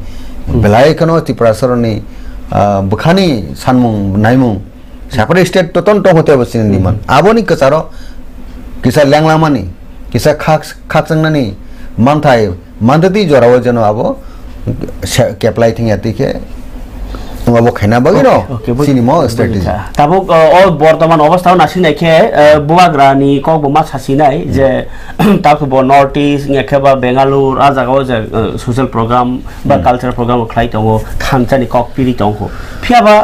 বেলায়খানো ত্রিপুরাসরনি বখানি সানমুং নাইমুং সেপারেট স্টেট ততন্ত হতে হবে চিনি মান আবনি কাচারো কিসা ল্যাংলামানি কিসা খাকচাংনানি মানথাই মানতাতি জরাও যেন আবো কেপলাই থিং এতিকে আবো খাইনা বাগিনো চিনি মো স্ট্র্যাটেজি তাবুক ও বর্তমান অবস্থাও নাসিনাইকে বুয়াগ্রানি কক বমা সাসিনাই যে তাকো নর্থ ইস্ট একেবা বেঙ্গালুর আ জায়গাও যে সোশ্যাল প্রোগ্রাম বা কালচারাল প্রোগ্রাম খাই দङ খানচানি কক পিরি দङ ফিয়াবা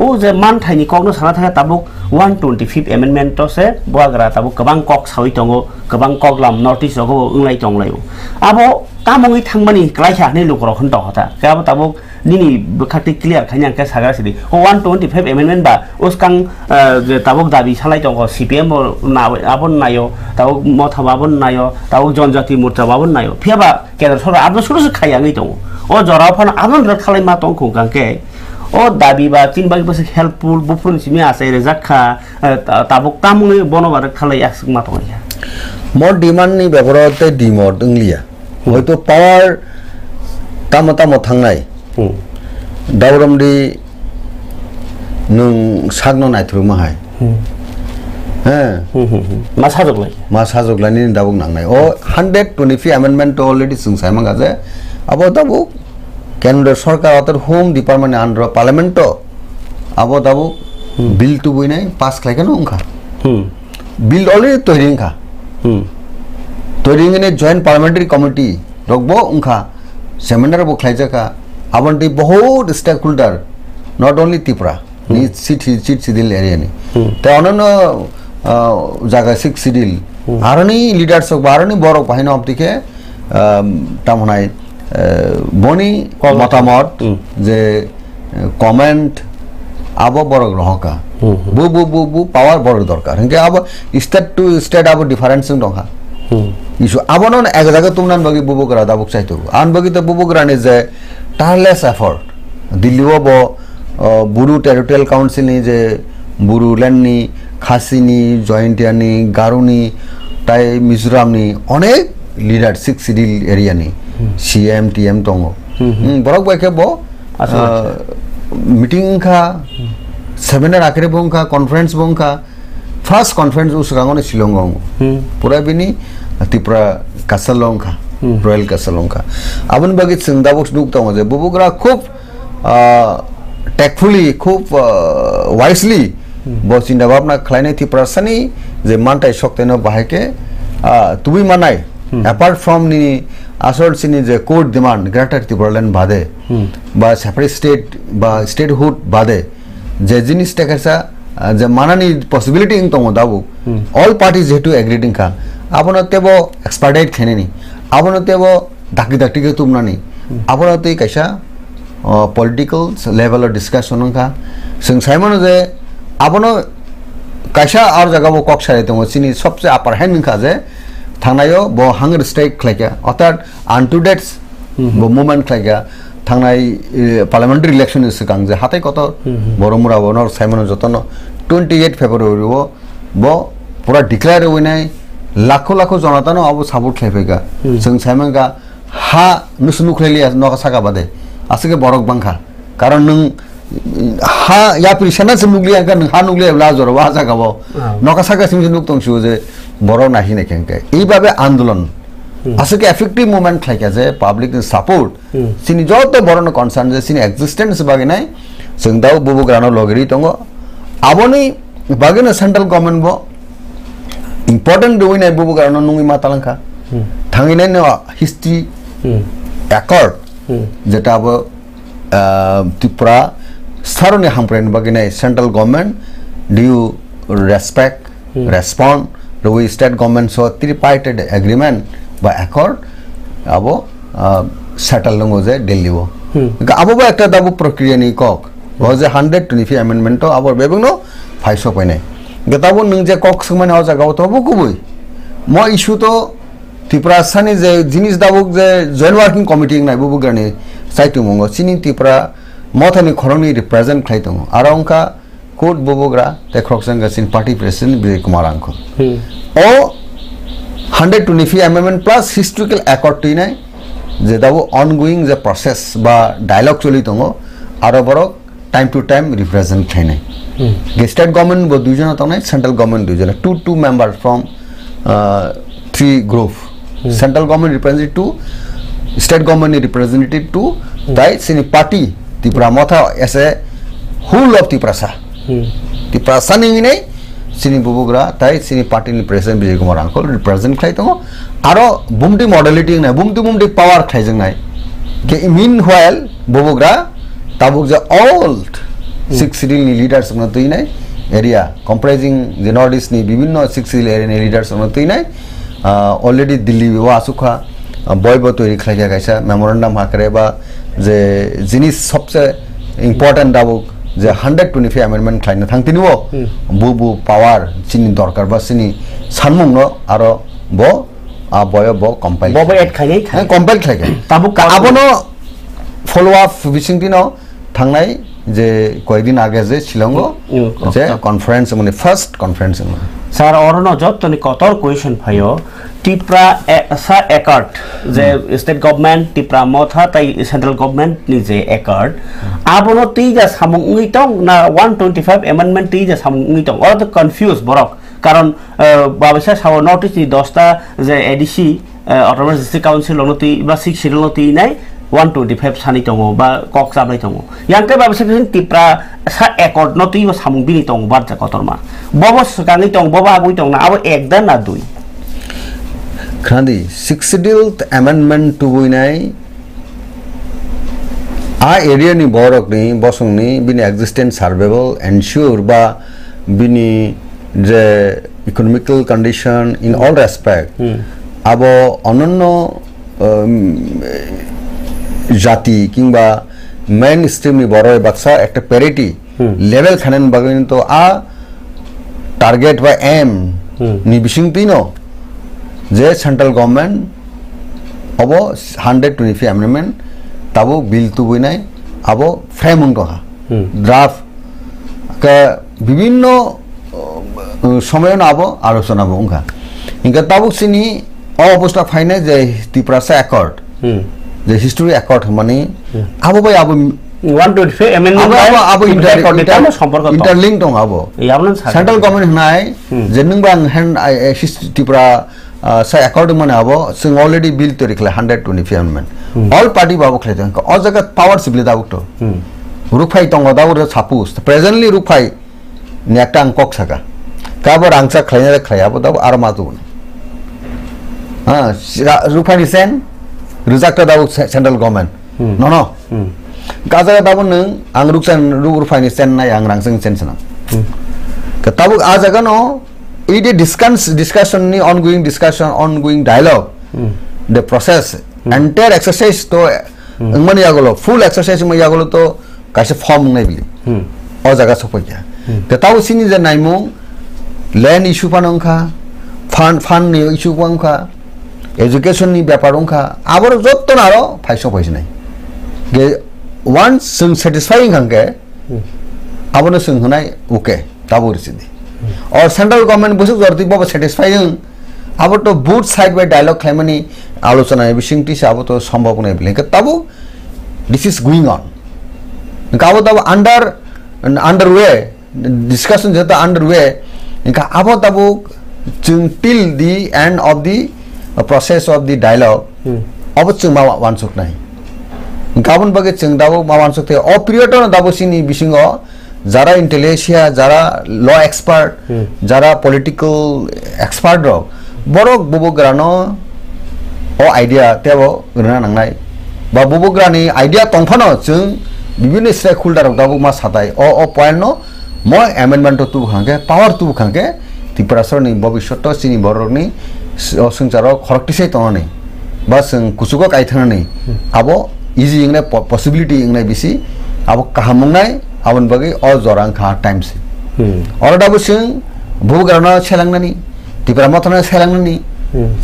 ও যে মান থাইনি ককনো সানা থাকা তাবুক 125th amendment से बुआग्रा ताबुक गोबां कक सावि दङ गोबां कगलाम नर्थ इस्ट आव उंलाय दंलाय आबो तामुङै थांमानि क्लाइसा नि लुकरो खन दहता गाबो ताबुक निनि बखाति क्लियर खायना के सागासिदि 125th amendment बा उसकां जे ताबुक दाबि सालाय दङ CPM ना आबन नायो ताबुक मथाबाबन नायो ताबुक जनजाति मुर्चाबाबन नायो फियाबा केन्द्र सरकार आबो सुरु खायाङै दङ ओ जराफन आबन र खालाय मा दङ खुंगांके ओ दाबी बा तीन बागी बस हेल्पफुल बुफुन सिमी आसे रेजाखा ताबुक तामुङै बनबार खालाय आसक मा दङ मोर डिमान्ड नि बेबरते डिमोर दंलिया हयतो पावर तामताम थांनाय दावरमदि नों सागनो नायथ्रु माहाय मा साजोगलायनि दाबुक नांनाय ओ 125 amendment तो ऑलरेडी संसाय मंगाजे अब दाबुक केंद्र सरकार अतर होम डिपार्टमेंट आंध्र पार्लियामेंट अब दाबु बिल टू बुइनाय पास खालायखानो उंखा बिल ऑलरेडी तोरिंखा तोरिंगने जॉइंट पार्लियामेंट्री कमिटी रगबो उंखा सेमिनार बो खालायजाका आबन्ति बहुत stakeholder not only Tripura नि सीट सिडिल एरिया नि ते अनन जागा सिक्स सिडिल आरनि लीडर्स बारनि बरक बाहिनो अपतिके तामनाय बनी मतामत जे कमेंट आबो बरक रहका बु बु बु बु पावर बरक दरकार हंके अब स्टेट टू स्टेट अब डिफरेंस दंखा इशू आबोन एक जगह तुमनान बगी बुबुगरा दाबुक चाइतो आन बगी तो बुबुगरा ने जे टारलेस एफर्ट दिल्लीओ बो बुरु टेरिटोरियल काउंसिल नि जे बुरु लैंड नि खासीनी जॉइंटियानी गारुनी ताई मिजोराम नि अनेक लीडर सिक्स सिडिल एरिया नि CM TM दङ बरक बायके बो मीटिंग खा सेमिनार आखिरे बंखा कॉन्फ्रेंस बंखा फर्स्ट कॉन्फ्रेंस उसगांगने शिलंग पूरा बिनी त्रिपुरा कासलंखा रॉयल कासलंखा आबन बागि सिंदाबक्स दुक दङ जे बुबुगरा खूब टेकफुली खूब वाइसली बो चिन्ता भावना खलायनाय त्रिपुरा सानि जे मानताय शक्तिनो बाहायके तुबि मानाय अपार्ट फ्रॉम नि आसर सिनी जे कोर्ट डिमांड ग्रेटर त्रिपुरालैंड बादे बा सेपारेट स्टेट बा स्टेटहुड बादे जे जिनिस टेकासा जे मानानि पॉसिबिलिटी इन दङ दाबु ऑल पार्टीज जेटु एग्रीडिंग का आबनो तेबो एक्सपर्टाइट खेनेनि आबनो तेबो दाकि दाकि के तुमनानि आबनो ते कैसा पॉलिटिकल लेवल ऑफ डिस्कशन का जों साइमन जे आबनो कैसा और जगह वो कक सारे दङ सिनी सबसे अपर हैंड का जे थांनायो बो हांगर स्ट्राइक खलायगा अर्थात अनटुडेट्स बो मूवमेंट खलायगा थांनाय पार्लियामेंट्री इलेक्शन सिगां जे हाथाय कत बरमुरा बनर साइमन जतन 28 फेब्रुवारी बो पूरा डिक्लेयर होइनाय लाखो लाखो जनतानो अब सापोर्ट खलायफैगा जों साइमनगा हा नुसनु खलायलिया नका सागा बादे आसके बरक बांखा कारण नों हा या प्रिसना से नुगलिया का हा नुगलिया लाजर वा जागाबो नका सागा सिम नुक तंसु जे बर नाहि नेखेंके ई बाबे आंदोलन आसके इफेक्टिव मूवमेंट खायका जे पब्लिक सपोर्ट सिनि जत बरन कन्सर्न जे सिनि एक्जिस्टेंस बागे नाय जों दाव बुबुग्रानो लगेरि दङ आबोनि बागेनो सेंट्रल गवर्नमेंट बो इम्पोर्टेंट दोइनाय बुबुग्रानो नुङि मातालंखा थांगिनाय न हिस्ट्री एकॉर्ड जेटा अब त्रिपुरा सारनि हामप्रेन बागे central government do you respect respond वे state government so tripartite agreement बा एकॉर्ड अब सेटल दङ जे दिल्ली वो अब एक दाबु प्रक्रिया नि कक वो जे 125 amendment तो अब बेबंगनो फाइसो पाइनाय गताबो नों जे कक समान आ जागाव तो बुकुबुय म इशू तो त्रिपुरा सानि जे जिनिस दाबुक जे जॉइंट वर्किंग कमिटी नाय बुबुगानि साइटु मंगो सिनि त्रिपुरा मथानि खरंनि रिप्रेजेंट खाइ दङ आरो अंका कोड बुबुग्रा ते ख्रक्संग सिन पार्टी प्रेसिडेंट विजय कुमार आंखो ओ 125 amendment plus historical accord tinai je dabu ongoing the process ba dialogue choli tongo aro borok time to time represent khainai state government bo duijona tongnai central government duijona two members from three group central government represented two state government represented two dai sini party Tripura motha as a whole of Triprasa Triprasa ninginai sini bubugra tai sini party ni president Vijay Kumar Angkol represent khai tongo aro bumti modality nai bumti power khai jang nai ke meanwhile bubugra tabuk ja all 6 city leaders na tui nai area comprising the northeast ni bibhinno 6 city area ni leaders na tui nai already Delhi wa asukha boy toi khai ja kaisa memorandum hakare ba je jinis sobse important dabuk যে 125 amendment খাইনা থাংতিনি ও বুবু পাওয়ার চিনি দরকার বা চিনি সানমুং ন আর ব বয় ব কম্পাইল ব এড খাইনাই খাই কম্পাইল খাইগে তাবু আবনো ফলো আপ বিসিংতি ন থাংনাই যে কয়েকদিন আগে যে শিলং যে কনফারেন্স মানে ফার্স্ট কনফারেন্স স্যার অরণ যতনি কতর কোয়েশন ফাইও টিপ্রা সা একর্ড যে স্টেট গভর্নমেন্ট টিপ্রা মথা তাই সেন্ট্রাল গভর্নমেন্ট নিজে একর্ড আবনো তি যা সামুংই টং না 125 অ্যামেন্ডমেন্ট তি যা সামুংই টং অর দ্য কনফিউজ বরক কারণ বাবাসা সাও নোটিস 10টা যে এডিসি অটোনমাস ডিস্ট্রিক্ট কাউন্সিল অনুতি বা 6 শিডিউল অনুতি নাই 125 সানি টং বা কক সাবলাই টং ইয়াংকে বাবাসা টিপ্রা সা একর্ড নতি বা সামুং বিনি টং বারজা কতরমা ববস কানি টং ববা আগুই টং না আবো একদা না দুই Khandi 60th amendment to buinai a area ni borok ni bosong ni bini existence survival ensure ba bini the economical condition in all respect abo ononno jati kingba mainstream ni boro baksa ekta parity level khanen bagin to a target ba aim ni bising tino যে central government of 125 amendment তাবো বিল তুবই নাই আবো ফ্রেমুং টহা draft কা বিভিন্ন সময় আবো আলোচনা বংখা Inca তাবো সিনি অবস্থা ফাইনে যে ত্রিপুরাসা অ্যাকর্ড যে হিস্টোরি অ্যাকর্ড মানে আবো ভাই আবো 125 amendment আবো ইন্টারলিংক দং আবো সেন্ট্রাল গভর্নমেন্ট নাই যে নং বাং hand Tripura say according mane abo sing already bill to recla 125 amendment all party babu khlai all jaga power sibli da ukto ruphai tongo da ur sapus presently ruphai ni ekta angkok saka kabor angsa khlaina khlai abo da ar ma tu ha ruphai ni sen reject da central government no kaza da bu nang ang ruksan ruphai ni sen na yang rangsing sen sana ka tabu a jaga no it is discussion ni ongoing dialogue the process entire exercise to mani agolo full exercise ma agolo to kaise form ngai bili o jaga sopoja te taw sini je naimu land issue panongkha fund ni issue pangkha education ni byaparongkha abor jotto naro phaiso phaisi nai ge once sing satisfying hangke abono sing hunai okay tabur sidi or central government busu jorti bobo satisfying abo to both side by dialogue khaimani alochona bising ti abo to সম্ভব নাই bile tabu this is going on abo tabu underway discussion jeta underway abo tabu till the end of the process of the dialogue abo chungma wansuk nai gabon bage chung dabu ma wansuk the o period na dabu sini bisingo যারা intellectual যারা ল expert যারা political expert rock বড়ক বুবগ্রানো ও idea তেব রনা নাংনাই বা বুবগ্রানি idea তংফানো जों বিভিন্ন stake holder দাবু মা সাতাই ও point no মই amendment তু খাঙ্গে পাওয়ার তু খাঙ্গে ত্রিপুরাসরনি ভবিষ্যৎ সিনি বরকনি সংসার খরকটিসে তংনি বা जों কুসুক কাইথানি আবো ইজি ইংনে পসিবিলিটি ইংনে বিসি আবো কাহামংনাই abon bagi all jorang kha times or dabu sing bugarana selangnani tipra matana selangnani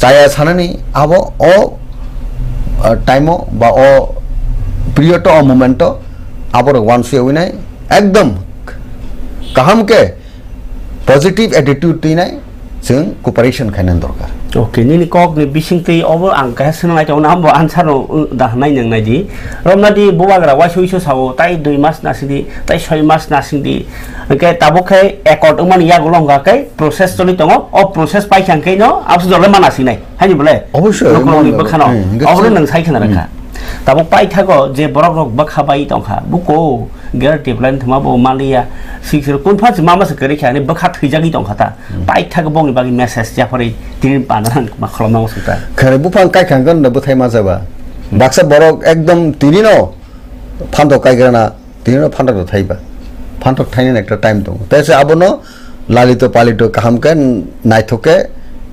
chaya sanani abo o time ba o period o moment abor once winai ekdom kaham ke positive attitude tinai जों कपारेशन खायनान दरकार okay नि कक नि बिसिंतै अबो आं का सोनाय जाव नाम आनसार दा नाय नंनाय दि रमनादि बोवाग्रा वा सइसो सावो ताइ 2 मास नासिदि ताइ 6 मास नासिदि के ताबोखै एकर्ड मन या गलंगा कै प्रोसेस चलि दङ अ प्रोसेस पाइखांकै न आबसु जले मानासिनाय हानि बले अवश्य नखरनि बखानो अबो नों साइखना रखा ताबो पाइ थागो जे बरक रक बखाबाय दंखा बुको गेर टेबलाइन थमा बो मालिया सिक्सर कोन फास मामा से करे खाने बखा थैजागि दंखाता पाइ थागो बंनि बागि मेसेज जाफरै दिन पानान मा खालामनांगौ सुता खरे बुफां कायखांगोन न बुथाय मा जाबा बाक्सा बरक एकदम तिनिनो फान्द कायग्राना तिनिनो फान्द थाइबा फान्द थाइने एकटा टाइम दं तेसे आबनो लालितो पालितो कामके नायथके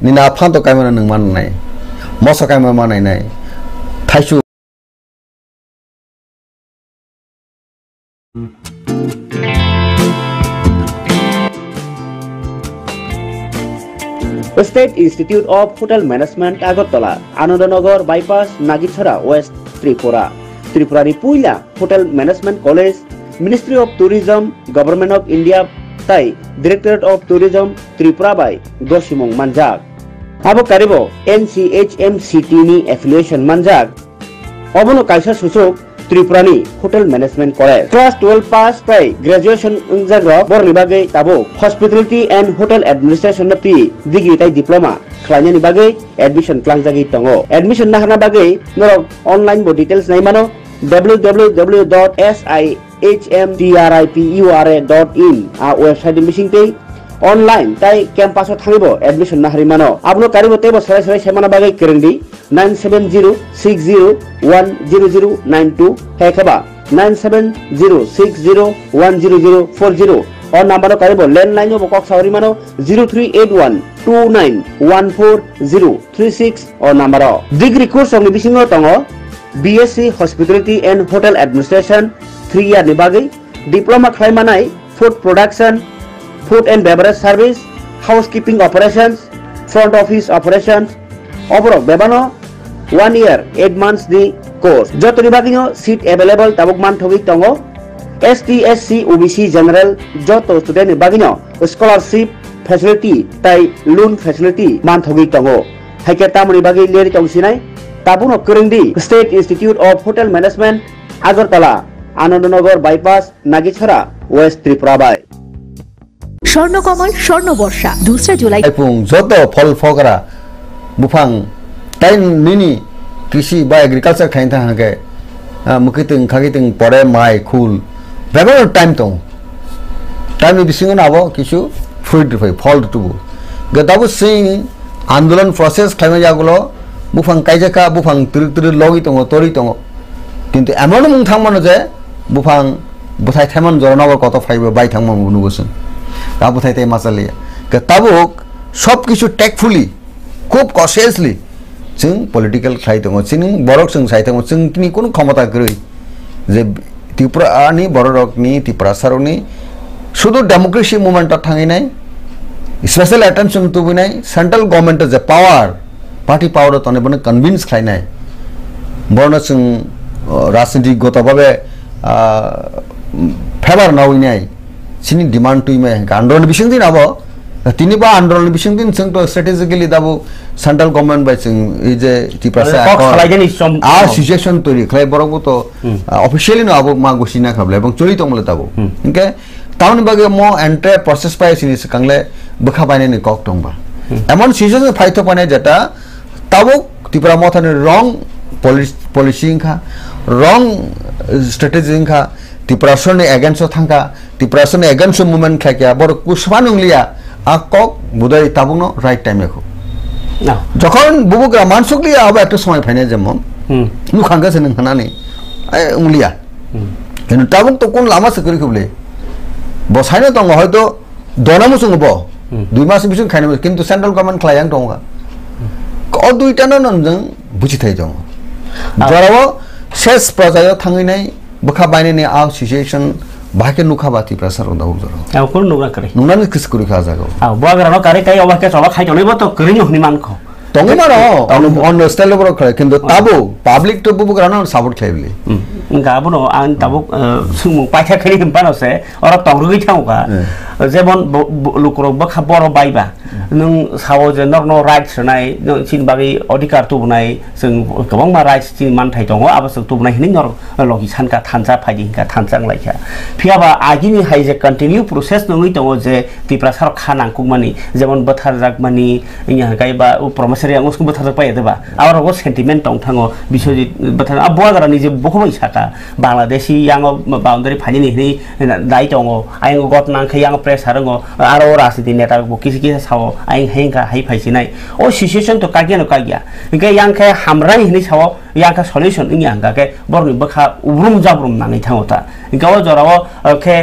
निना फान्द कायमना नों माननाय मस कायमा मानाय नाय थाइसु State Institute of Hotel Management Agartala, Anandanagar Bypass, Nagitchara, West Tripura. Tripura ni Puila Hotel Management College, Ministry of Tourism, Government of India, Tai, Directorate of Tourism, Tripura by Goshimong Manjak. Abo Karibo, NCHMCT ni affiliation Manjak. Obono Kaisa Susuk, Tripurani Hotel Management College. Class 12 pass by graduation unjagra borni bagai tabo hospitality and hotel administration na pi degree tai diploma khlanya ni bagai admission plan jagi tongo admission na hana bagai no online bo details nai mano www.sihmtripura.in a website missing te online tai campus thangibo admission na hari mano abno karibo tebo sarai sarai semana bagai kerendi 9706010092 hekaba 9706010040 or number karibo landline bo kok sauri mano 038129140036 or number degree course of bisingo tongo BSc Hospitality and Hotel Administration 3 year ni bagai diploma khlai manai food production food and beverage service housekeeping operations front office operations overall bebano 1 year 8 months the course jotoni bagino seat available tabuk man thogi tongo ST SC OBC general joto student bagino scholarship facility tai loan facility man thogi tongo haike tamuni bagi leri tongsinai tabuno kurindi State Institute of Hotel Management Agartala Anandanagar Bypass Nagitchara West Tripura by Swarnakamal স্বর্ণবর্ষা 2 July এবং যত ফল ফকরা বুফাং time নিনি কৃষি বা agriculture খাইতে হাকে মুখিতিং খাগিতিং পরে মাই খুল বেবার time তো time বিসিং নাবো কিছু ফ্রুট ফই ফল টুবু গতাবু সিং আন্দোলন প্রসেস খাইমা যাগুলো বুফাং কাইজাকা বুফাং তিরি লগি তো তরি তো কিন্তু এমন মুং থামমানো যে বুফাং বুথাই থাইমান জরনাবর কত ফাইবে বাই থামমান বুনুগসুন তাবু থাইতে মাসালিয়া তাবুক সব কিছু টেকফুলি খুব কনসিয়াসলি जों पलिटिकल खायदों जों बरक जों सायदों जों किनि कोनो क्षमता गरै जे त्रिपुरानि बरकनि त्रिपुरासारनि शुद्ध डेमोक्रेसी मूवमेंट थांगिनाय स्पेशल अटेंशन तुबिनाय सेंट्रल गवर्नमेंट जे पावर पार्टी पावर तने बने कन्विन्स खायनाय बरन जों राजनीतिक गतभाबे फेवर नावइनाय सिनि डिमांड तुइमे आंदोलन बिसिं दिन आबो তিনি বা আন্দোলন বিসং দিন जों तो स्ट्रेटेजिकली दाबो सेंट्रल गवर्नमेंट बाय जों इ जे टिप्रासा आ सिचुएशन तोरि खलाय बरंगो तो ऑफिशियली न आबो मा गसिना खाबले এবং চলি তমলে दाबो इनके टाउन बागे मो एंट्रे प्रोसेस पाय सिनि सकांगले बखा बायने কক दंबा एमन सिचुएशन फाइतो पाने जेटा ताबो टिप्रा मथाने रंग पॉलिसी खा रंग स्ट्रेटेजी खा टिप्रासने एगेंस्ट थांका टिप्रासने एगेंस्ट मूवमेंट खाया बर कुसमान उंगलिया आকক বুদাই তাবুনো রাইট টাইমে খো না যখন বুবুগ্রা মানসুকলিয়া হবে একটা সময় ফাইনে যেমন নুখাঙ্গাছে নং হানানি উংলিয়া কিন্তু তাবুক তো কোন লামা সকরি খবলে বসাইনো দङ হয়তো দনামুসুং ব 2 মাস বিসুং খাইनो কিন্তু সেন্ট্রাল গভর্নমেন্ট ক্লায়াং দङगा ক দুইটাनो नंजों बुजिथाय दङ जराव सेस प्रजायाव थांगिनाय बखा बायनायनि आ सिचुएशन बाके नुखाबाती प्रेसार उदाव जरो आव कोन नुगा करे नुनानि किसकुरि खा जागो आव बागरानो करे काय अबाके चला खायतनैबो तो करिनो हनि मानखो तंगे मारो अन स्टाइल बरो खले किन्तु ताबो पब्लिक तो बुबुग्रानो सापोर्ट खायबले गाबनो आं ताबो सुमु पाइखा खनि पानोसे और तंगरुगि थांगा जेबन लुकरो बखा बरो बायबा नों सावो जे नर्न राइट्स होनाय चिन बागै अधिकार तुबनाय जों गोबां मा राइट्स चिन मानथाय दङ आबो जों तुबनाय हिनि नर लगी सानका थानजा फायदि हिंका थानजां लायखा फियाबा आगिनि हाय जे कन्टिन्यू प्रोसेस नङै दङ जे तिप्रा सार खानांकु मानि जेमन बोथार जाक मानि इया गायबा प्रमोसरी आं उसको बोथार पाय देबा आरो गो सेन्टिमेन्ट दं थाङो बिसजित बोथार आबवागरानि जे बखमै साका बांलादेशी यांग बाउन्डारि फाइनि हिनि दाइ दङ आइ गत नांखै आं प्रेस हारङ आरो राजनीति नेता किसी किसी साव आइ हेंका हाइ फाइसिनाय ओ सिचुएशन तो कागियानो कागिया इनके यांखै हामराय हिनि साव यांका सल्युशन इनि आंगाके बरनि बखा उब्रुम जाब्रुम नाङै थाङोता इनके ओ जराव के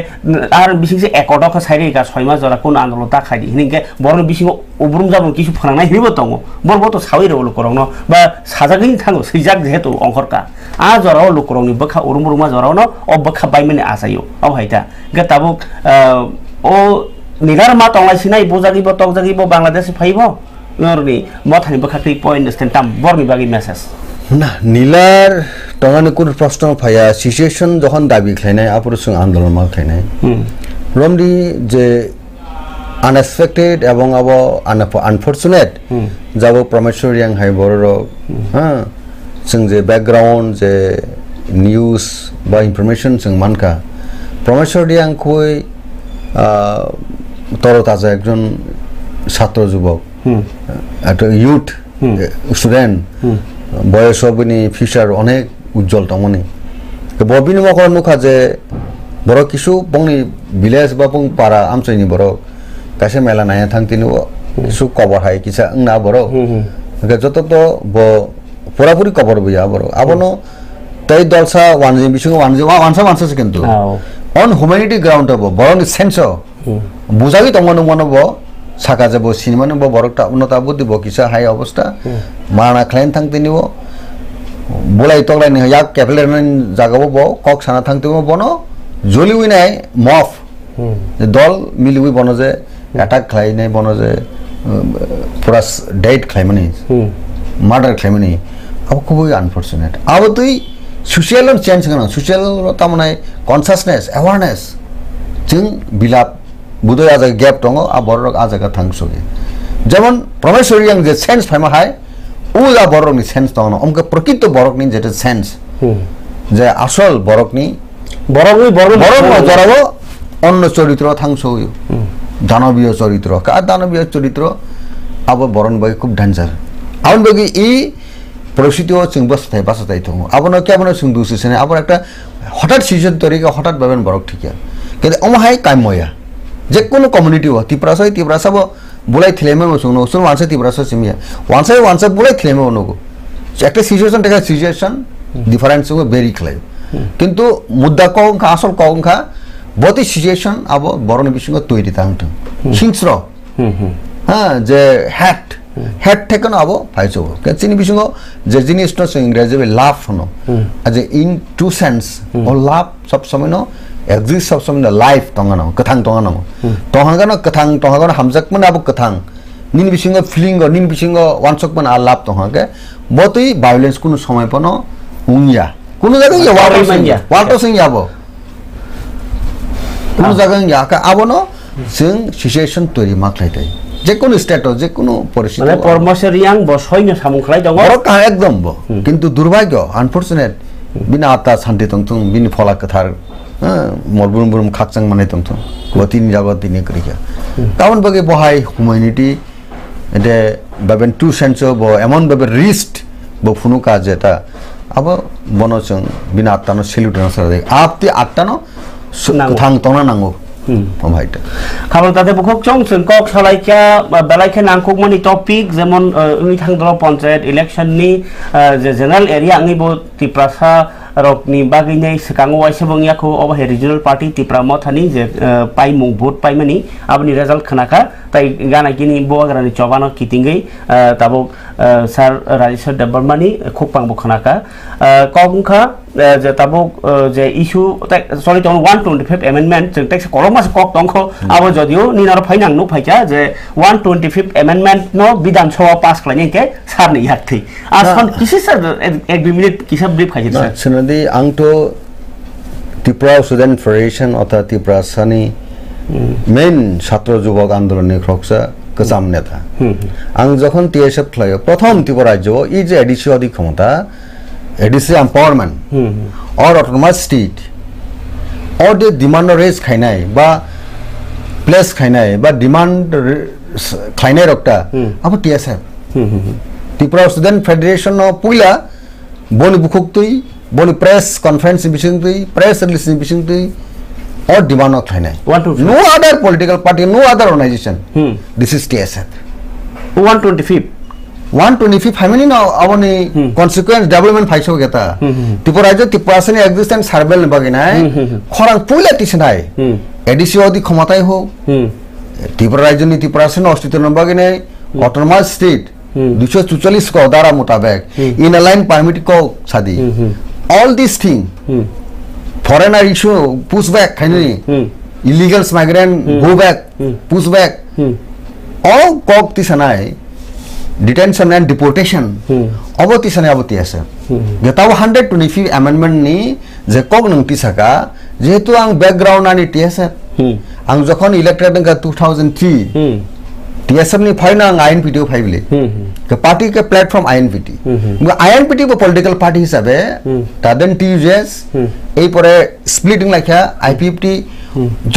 आरो बिसिंसे एकर्डक साइरि का सयमा जरा कोन आन्दोलन ता खादि हिनिके बरनि बिसिंग उब्रुम जाब्रुम किसु फोनांनाय हिबो दङ बरबो तो सावै रल करंनो बा साजागै थाङो सैजाक जेहेतु अंखरका आ जराव लुकरंनि बखा उरुमुरुमा जरावनो ओ बखा बायमने आसायो अब हायता गताबो ओ निगार मा तंलायसिनाय बोजागिबो तगजागिबो बांलादेश फाइबो नरनि मथानि बखाखै पॉइंट स्टेन्टाम बरनि बागै मेसेज ना नीलार तंगानि कुन प्रश्न फाया सिचुएशन जखन दाबि खायनाय आपुरसुं आन्दोलन मा खायनाय रमदि जे अनएक्सपेक्टेड एवं अब अनफॉर्चुनेट जाबो परमेश्वरियां हाय बरो हां जों जे बैकग्राउंड जे न्यूज बा इनफरमेशन जों मानका परमेश्वरियां कोई तरताजा एकजन छात्र युवक একটা ইউথ স্টুডেন্ট বয়স বনি ফিউচার অনেক উজ্জ্বল তমনি ববিনি মকর নুখা যে বড় কিছু বংনি ভিলেজ বা বং পাড়া আমচৈনি বড় কাছে মেলা নায়া থাংতিনি কিছু কবর হাই কিছা না বড় যত তো পুরাপুরি কবর বইয়া বড় আবনো তাই দলসা ওয়ানজি বিসঙ্গ ওয়ানসা ওয়ানসা কিন্তু অন হিউম্যানিটি গ্রাউন্ড হবো বড় সেন্স বুঝাগি তমন মনব সাকা যাব সিনেমানো বরকটা উন্নত বুদ্ধি বকিসা হাই অবস্থা মানা ক্লাইন থাকতেনিব বলাই তগলাই নি ইয়াক ক্যাপিটাল জাগাবো ব কক সানা থাকতেব বনো জলি উইনাই মফ দল মিলিউই বনো যে অ্যাটাক খাই নাই বনো যে পুরা ডেট খাইমানি মার্ডার খাইমানি আব খুবই আনফরচুনেট আব তুই সোশ্যাল চেঞ্জ কেন সোশ্যাল তামানে কনসাসনেস অ্যাওয়ারনেস जों बिलाप बुदय आज गैप दङ आ बरक आज का थांसोगे जेमन परमेश्वरियां जे सेन्स फाइमा हाय उ जा बरकनि सेन्स दङ हमके प्रकृत बरकनि जेते सेन्स जे आसल बरकनि बरक जराबो अन्न चरित्र थांसोयो दानवीय चरित्र का दानवीय चरित्र अब बरन बाय खूब डेन्जर आउन बगि इ परिस्थितिओ जों बासथाय दङ आबनो केबनो जों दुसिसने आबर একটা হঠাৎ সিজন তরিকা হঠাৎ ভাবেন বরক ঠিকিয়া কিন্তু অমহাই কাময়া যে কোনো কমিউনিটি ও তিপ্রাসাব বুলাই থিলেমে মসুনো সুন ওয়ানসে তিপ্রাসা সিমিয়া ওয়ানসে বুলাই থিলেমে অনুগো একটা সিচুয়েশন টেকা সিচুয়েশন ডিফারেন্স ও ভেরি ক্লিয়ার কিন্তু মুদ্দা কংখা আসল কংখা বতি সিচুয়েশন আব বরণ বিসঙ্গ তৈরি তাংত সিংস্র হ্যাঁ যে হেড থেকে আবো ফাইছো চিনি বিসঙ্গ যে জিনিস ন ইংরেজি লাভ হনো আজ ইন টু সেন্স ও লাভ সব সময় ন exist सब समय लाइफ तंगानो कथां तंगानो तंगानो कथां तंगानो हमजक मन अब कथां निन बिसिंग फिलिंग निन बिसिंग वानसक मन आलाप तंगाके बतई वायलेंस कुनो समय पनो उंया कुनो जगह या वाटो सिंग याबो कुनो जगह या का आबनो जों सिचुएशन तोरि माखलाइथाय जे कोनो स्टेटस जे कोनो परिस्थिति माने परमेश्वरियां बसयनो सामुखलाय दङ बरो का एकदम बो किन्तु दुर्भाग्य अनफॉर्चुनेट बिना आत्ता शांति तंतुं बिनि फला कथार मरबुम बुरुम खाकचंग माने तंथु गतिनि जागत दिने करिया काउन बगे बहाय ह्यूमैनिटी एदे बाबेन टू सेंस ब एमन बाबे रिस्ट ब फुनुका जेता अब बनोचंग बिना आत्तानो सेल्युटन सरे आपति आत्तानो थांग तंना नांगो भाइटा खाबल ताते बुखक चंग जों कक सलाइका बेलाइखे नांगकुक मानि टपिक जेमन उनि थांदल पंचायत इलेक्शन नि जे जनरल एरिया आंनि बो तिप्रासा रकनि बागैनै सिकांगो वाइसबंगियाखौ अब रिजनल पार्टी तिप्रा मथानि जे पाइमु भोट पाइमानि आबनि रिजल्ट खनाका ताइ गानागिनि बोगरानि चबानो कितिंगै ताबो सार राजेश्वर देबबर्मानि खोकपांबो खनाका कगुंखा जे ताबो जे इशू सरी तो 125 अमेंडमेंट जों टेक्स कलमास कक दंखो आबो जदियो निनार फाइनां नु फाइचा जे 125 अमेंडमेंट नो विधान सभा पास खालायनायके सारनि याखै आसन किसे सर 1 मिनिट किसा ब्रीफ खाइछ सर सुनदि आंतो त्रिपुरा स्टुडेन्ट फेडरेशन अथवा त्रिपुरा सानि मेन छात्र युवक आन्दोलननि ख्रक्सा गोजाम नेता आं जखन टीएसएफ खालायो प्रथम त्रिपुरा राज्य इ जे एडिसि अधिक क्षमता एडिसि एम्पावरमेंट और ऑटोनोमस स्टेट और दे डिमांड रेज खाइनाय बा प्लेस खाइनाय बा डिमांड खाइनाय रक्ता अब टीएसएफ त्रिपुरा स्टूडेंट फेडरेशन पुइला बनि बुखुक्तुई बनि प्रेस कॉन्फ्रेंस बिसिंगतुई प्रेस रिलीज बिसिंगतुई और डिमांड खाइनाय no other political party no other organisation this is TSF 125 फाइमिनी ना अबनी consequence development फाइसो गेता त्रिपुरा राज्य त्रिपुरा से existence सर्वेल बगिनाय खरांग पुइला तिसनाय एडिसि अधिक क्षमताय हो त्रिपुरा राज्य नि त्रिपुरा से अस्तित्व न बगिनाय ऑटोनोमस स्टेट 244 को धारा मुताबिक इन अलाइन परमिट को सादी all these thing foreigner issue push back खाइनी illegal migrant go back push back all कॉक तिसनाय detention and deportation अब तिसनाय अब तियासे गेताव 125 amendment नि जे कॉक नंग तिसका जेहेतु आं बैकग्राउंड आनि तियासे आं जखन इलेक्टेड नंगा 2003 टीएसएफ नि फाइना आं आईएनपीटी फाइबले के पार्टी के प्लेटफॉर्म आईएनपीटी आईएनपीटी को पॉलिटिकल पार्टी हिसाबे तादेन टीयूजेस এই পরে স্প্লিটিং লাইখা আইপিএফটি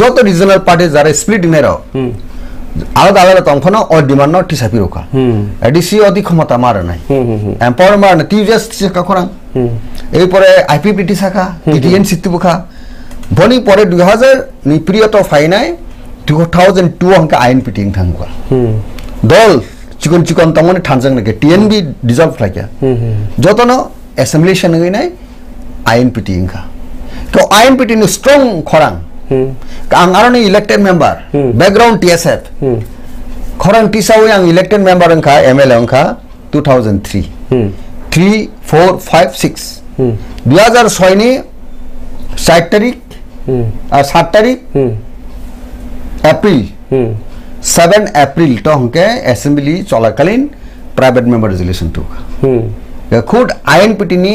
যত রিজনাল পার্টি যারা স্প্লিটিং নেরো আলাদা আলাদা তংখনা ও ডিমান্ড টিসাপি রোকা এডিসি অধিক ক্ষমতা মারে নাই এম্পাওয়ারমেন্ট টিউজাস টিসকা খরাং এই পরে আইপিএফটি টিসাকা টিএন সিটিবুখা বনি পরে 2000 নি পিরিয়ড অফ ফাইনাই 2002 अंक आईएनपीटी थांगवा दल चिकन चिकन तमने थानजंग नके टीएनबी डिसॉल्व लाइका जतनो असेंबली शनगैनाय आईएनपीटी इंखा तो आईएनपीटी नि स्ट्रांग खरांग आं आरनि इलेक्टेड मेंबर बैकग्राउंड टीएसएफ खरांग टिसाव आं इलेक्टेड मेंबर अंखा एमएलए अंखा 2003 3 4 5 6 2006 नि 7 तारिख 7 तारिख April 7 April तो हमके असेंबली चलाकालीन प्राइवेट मेंबर रेजोल्यूशन तो खुद आईएनपीटी नि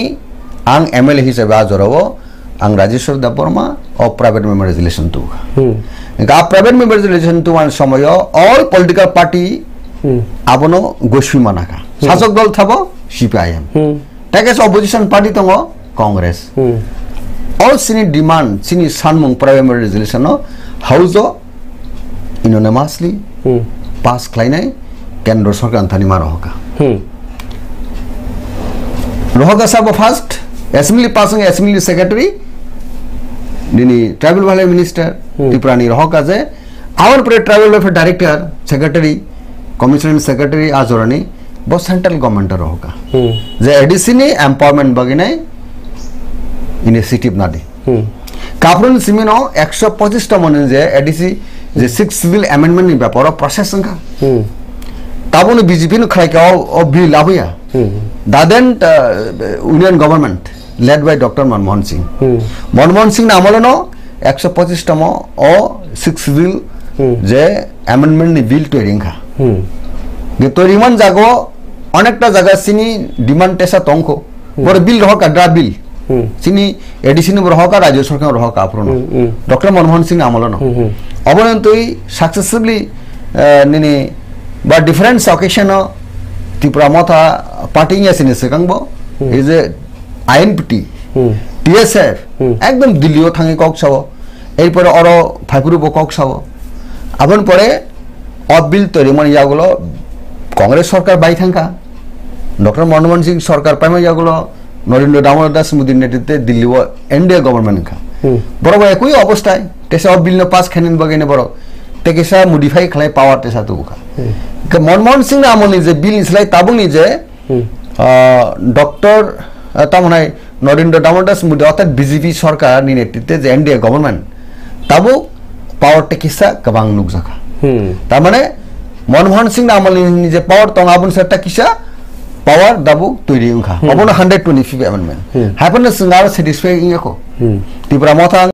आं एमएलए हिसाबै आजरावो आं राजेश्वर देवबर्मा और प्राइवेट मेंबर रेजोल्यूशन तो गा प्राइवेट मेंबर रेजोल्यूशन तो वन समय ऑल पॉलिटिकल पार्टी आबनो गोष्ठी मानाका शासक दल थाबो सीपीआईएम टेकेस अपोजिशन पार्टी दङ कांग्रेस ऑल सिनी डिमांड सिनी सानमुं private member resolution house unanimously pass खालायनाय केंद्र सरकार थानि मा रहका साबो first assembly passing assembly secretary दिनी ट्राइबल वेलफेयर मिनिस्टर त्रिपुरानि रहका जे आवर प्रे tribal welfare director secretary commissioner secretary आजरानी बो सेंट्रल गवर्नमेंट रहका जे एडीसी नि एम्पावरमेंट बगिनाय इनिशिएटिव नादि काफ्रन सिमिनो 125 टा मन जे एडीसी जे 6 सिविल अमेंडमेंट नि व्यापार process Sankha ताबोनो BJP no खायका O bill लाबोया दादेन union government led by doctor Manmohan Singh नामलनो 125 तम ओ 6 सिविल जे अमेंडमेंट नि बिल तोरिंखा गे तोरिमन जागो अनेकटा जागा सिनी डिमांड टेसा तंखो बड़ बिल रहका ड्रा बिल सिनी एडिशन रहका राज्य सरकार रहका आप्रनो डॉक्टर मनमोहन सिंह नामलनो अबनन्तै सक्सेसफुली निनी बा डिफरेंट ओकेशन त्रिपुरा मथा पार्टी यासिनि सेकांबो इज ए आईएनपीटी टीएसएफ एकदम दिल्लीओ थांगे कक साबो एरपरे अरो फाइपुरुबो कक साबो आबन परे अब बिल तोरिमन यागुलो कांग्रेस सरकार बाई थांका डॉक्टर मनमोहन सिंह सरकार पाइमा यागुलो नरेंद्र दामोदर दास मोदी नेतृत्वे दिल्लीओ एनडीए गवर्नमेंट का बरोबर एकई अवस्थाय तेसा अब बिल न पास खानिन बगैने बरो तेकेसा मॉडिफाई खालाय पावर तेसा तुका के मनमोहन सिंह नामनि जे बिल इसलाय ताबुनि जे डॉक्टर तामनाय नरेंद्र दामोदर दास मोदी अर्थात बीजेपी सरकार नि नेतृत्वे जे एनडीए गवर्नमेंट ताबु पावर तेकेसा गोबां नुकजाखा तारमाने मनमोहन सिंह नामनि जे पावर तंगाबुन सेटा किसा पावर दाबु तोरि उखा अबनो 125 अमेंडमेंट हैपनस सिंगार सैटिस्फाइंग इको त्रिपुरा मथा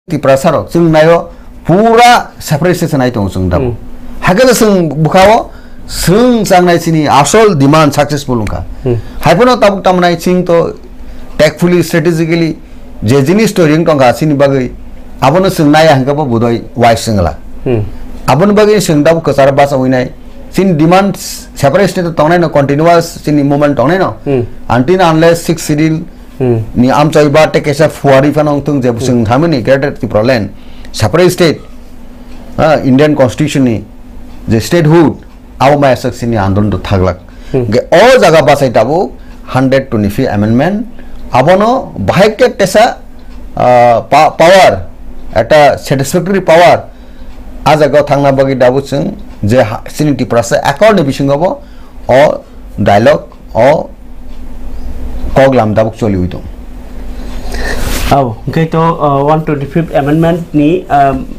त्रिपुरा सारो जों नायो पूरा सेपरेशन आई तो जों दा हागे जों बुखाओ जों सांनाय सिनि आसल डिमांड सक्सेसफुल का हाइफोनो ताबुक तामनाय सिं तो टेकफुली स्ट्रेटेजिकली जे जिनिस तो रिंग टंगा सिनि बागै आबनो जों नाय हांगाबो बुदय वाइस जोंला आबनो बागै जों दाबु कसार बासा होइनाय सिन डिमांड सेपरेशन तो तंनाय न कंटीन्यूअस सिनि मूवमेंट तंनाय न until unless 6 schedule ni am chai ba te kesa fuari fanong tung je busing thamani greater Triproland separate state Indian constitution ni je statehood aw ma section ni andolon to thaglak ge o jaga basai tabu 125 amendment abono bahike tesa power eta satisfactory power ajaga thangna bagi dabu chung je siniti prasa accord ni bisingobo o dialogue o koglam dabuk choli huito okay to 125th amendment ni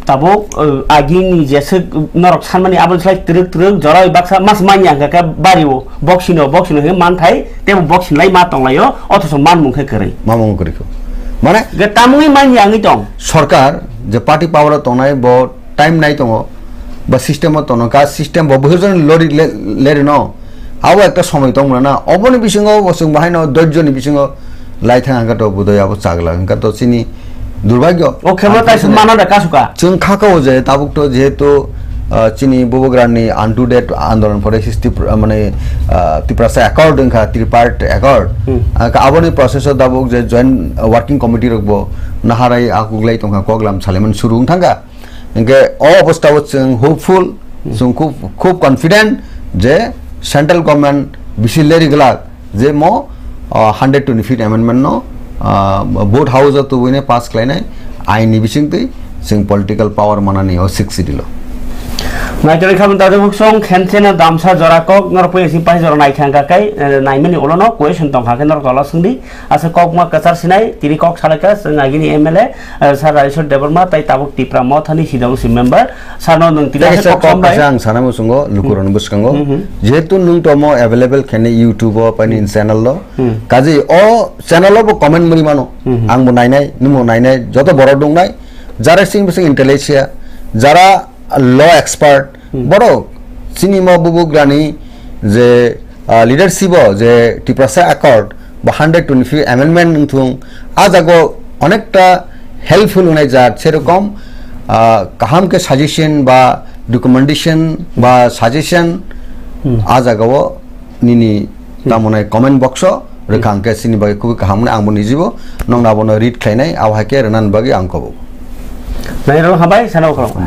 tabuk agi ni jese norok sanmani abon slai truk joroi baksa mas manya ka bariwo boxino he man thai te boxin lai ma tong layo otho man mung khai kare mamong koriko mane ge tamui man yangi tong সরকার যে party পাওয়ার তনাই ব time নাই তং বা system তন কা system বহুজন lorry লেরে ন আও একটা সময় তং না অবনি বিসঙ্গ বসং বাহাইন দর্জনি বিসঙ্গ লাইথাং হাঙ্গাটো বুদয় আবো চাগলা হাঙ্গাটো চিনি দুর্ভাগ্য ও ক্ষমতা মানা দেখা সুকা जों खाकाव जे ताबुक तो जेहेतु चिनी बोबोग्रानी आन टू डेट आंदोलन परे हिस्ट्री माने तिप्रासा अकॉर्ड इंखा त्रिपार्ट अकॉर्ड आबोनि प्रोसेस दाबुक जे जॉइंट वर्किंग कमिटी रखबो नाहाराय आकुगलाई तंखा कोगलाम सालेमन सुरुं थांगा इनके ओ अवस्थाव जों होपफुल जों खूब कॉन्फिडेंट जे सेंट्रल गवर्नमेंट बिसिलेरि गलाक जे मो 125 अमेंडमेंट नो बोर्ड हाउस तो विने पास खालायनाय आइनि बिसिंतै जों पॉलिटिकल पावर मानानि हो 6 दिलो नाइटरि खाबन दादे बुकसं खेनसेना दामसा जराकक नरपय सिपाहि जरा नाइखांगा कै नाइमेनि ओलनो क्वेश्चन तंखा के नर तला सुंदि आसे ककमा कचार सिनाय तिरि कक सालाका नागिनि एमएलए सार रायसर देबरमा ताइ ताबुक तिप्रा मथानि सिदाव सि मेंबर सारनो नों तिला कक सामबाय आं सानामो संगो लुकुरन बुसकांगो जेतु नों तमो अवेलेबल खेने यूट्यूब पानि चैनल लो काजि ओ चैनल बो कमेंट मरि मानो आंबो नायनाय नमो नायनाय जतो बर दंनाय जारा सिं बिसिं इंटेलिजेंसिया जारा लॉ एक्सपर्ट बड़ो सिनेमा बुबुग्रानी जे लीडरशिप जे टिप्रासा अकॉर्ड बा 125 अमेंडमेंट नथुं आजागो अनेकटा हेल्पफुल होनाय जात सेरकम काहाम के सजेशन बा रिकमेंडेशन बा सजेशन आजागो निनि तामनाय कमेंट बॉक्स रेखांके सिनि बागे कुबि काहामने आंबो निजिबो नंनाबोनो रीड खायनाय आवहाके रनान बागे आंखबो नायरो हाबाय सानाव खालाम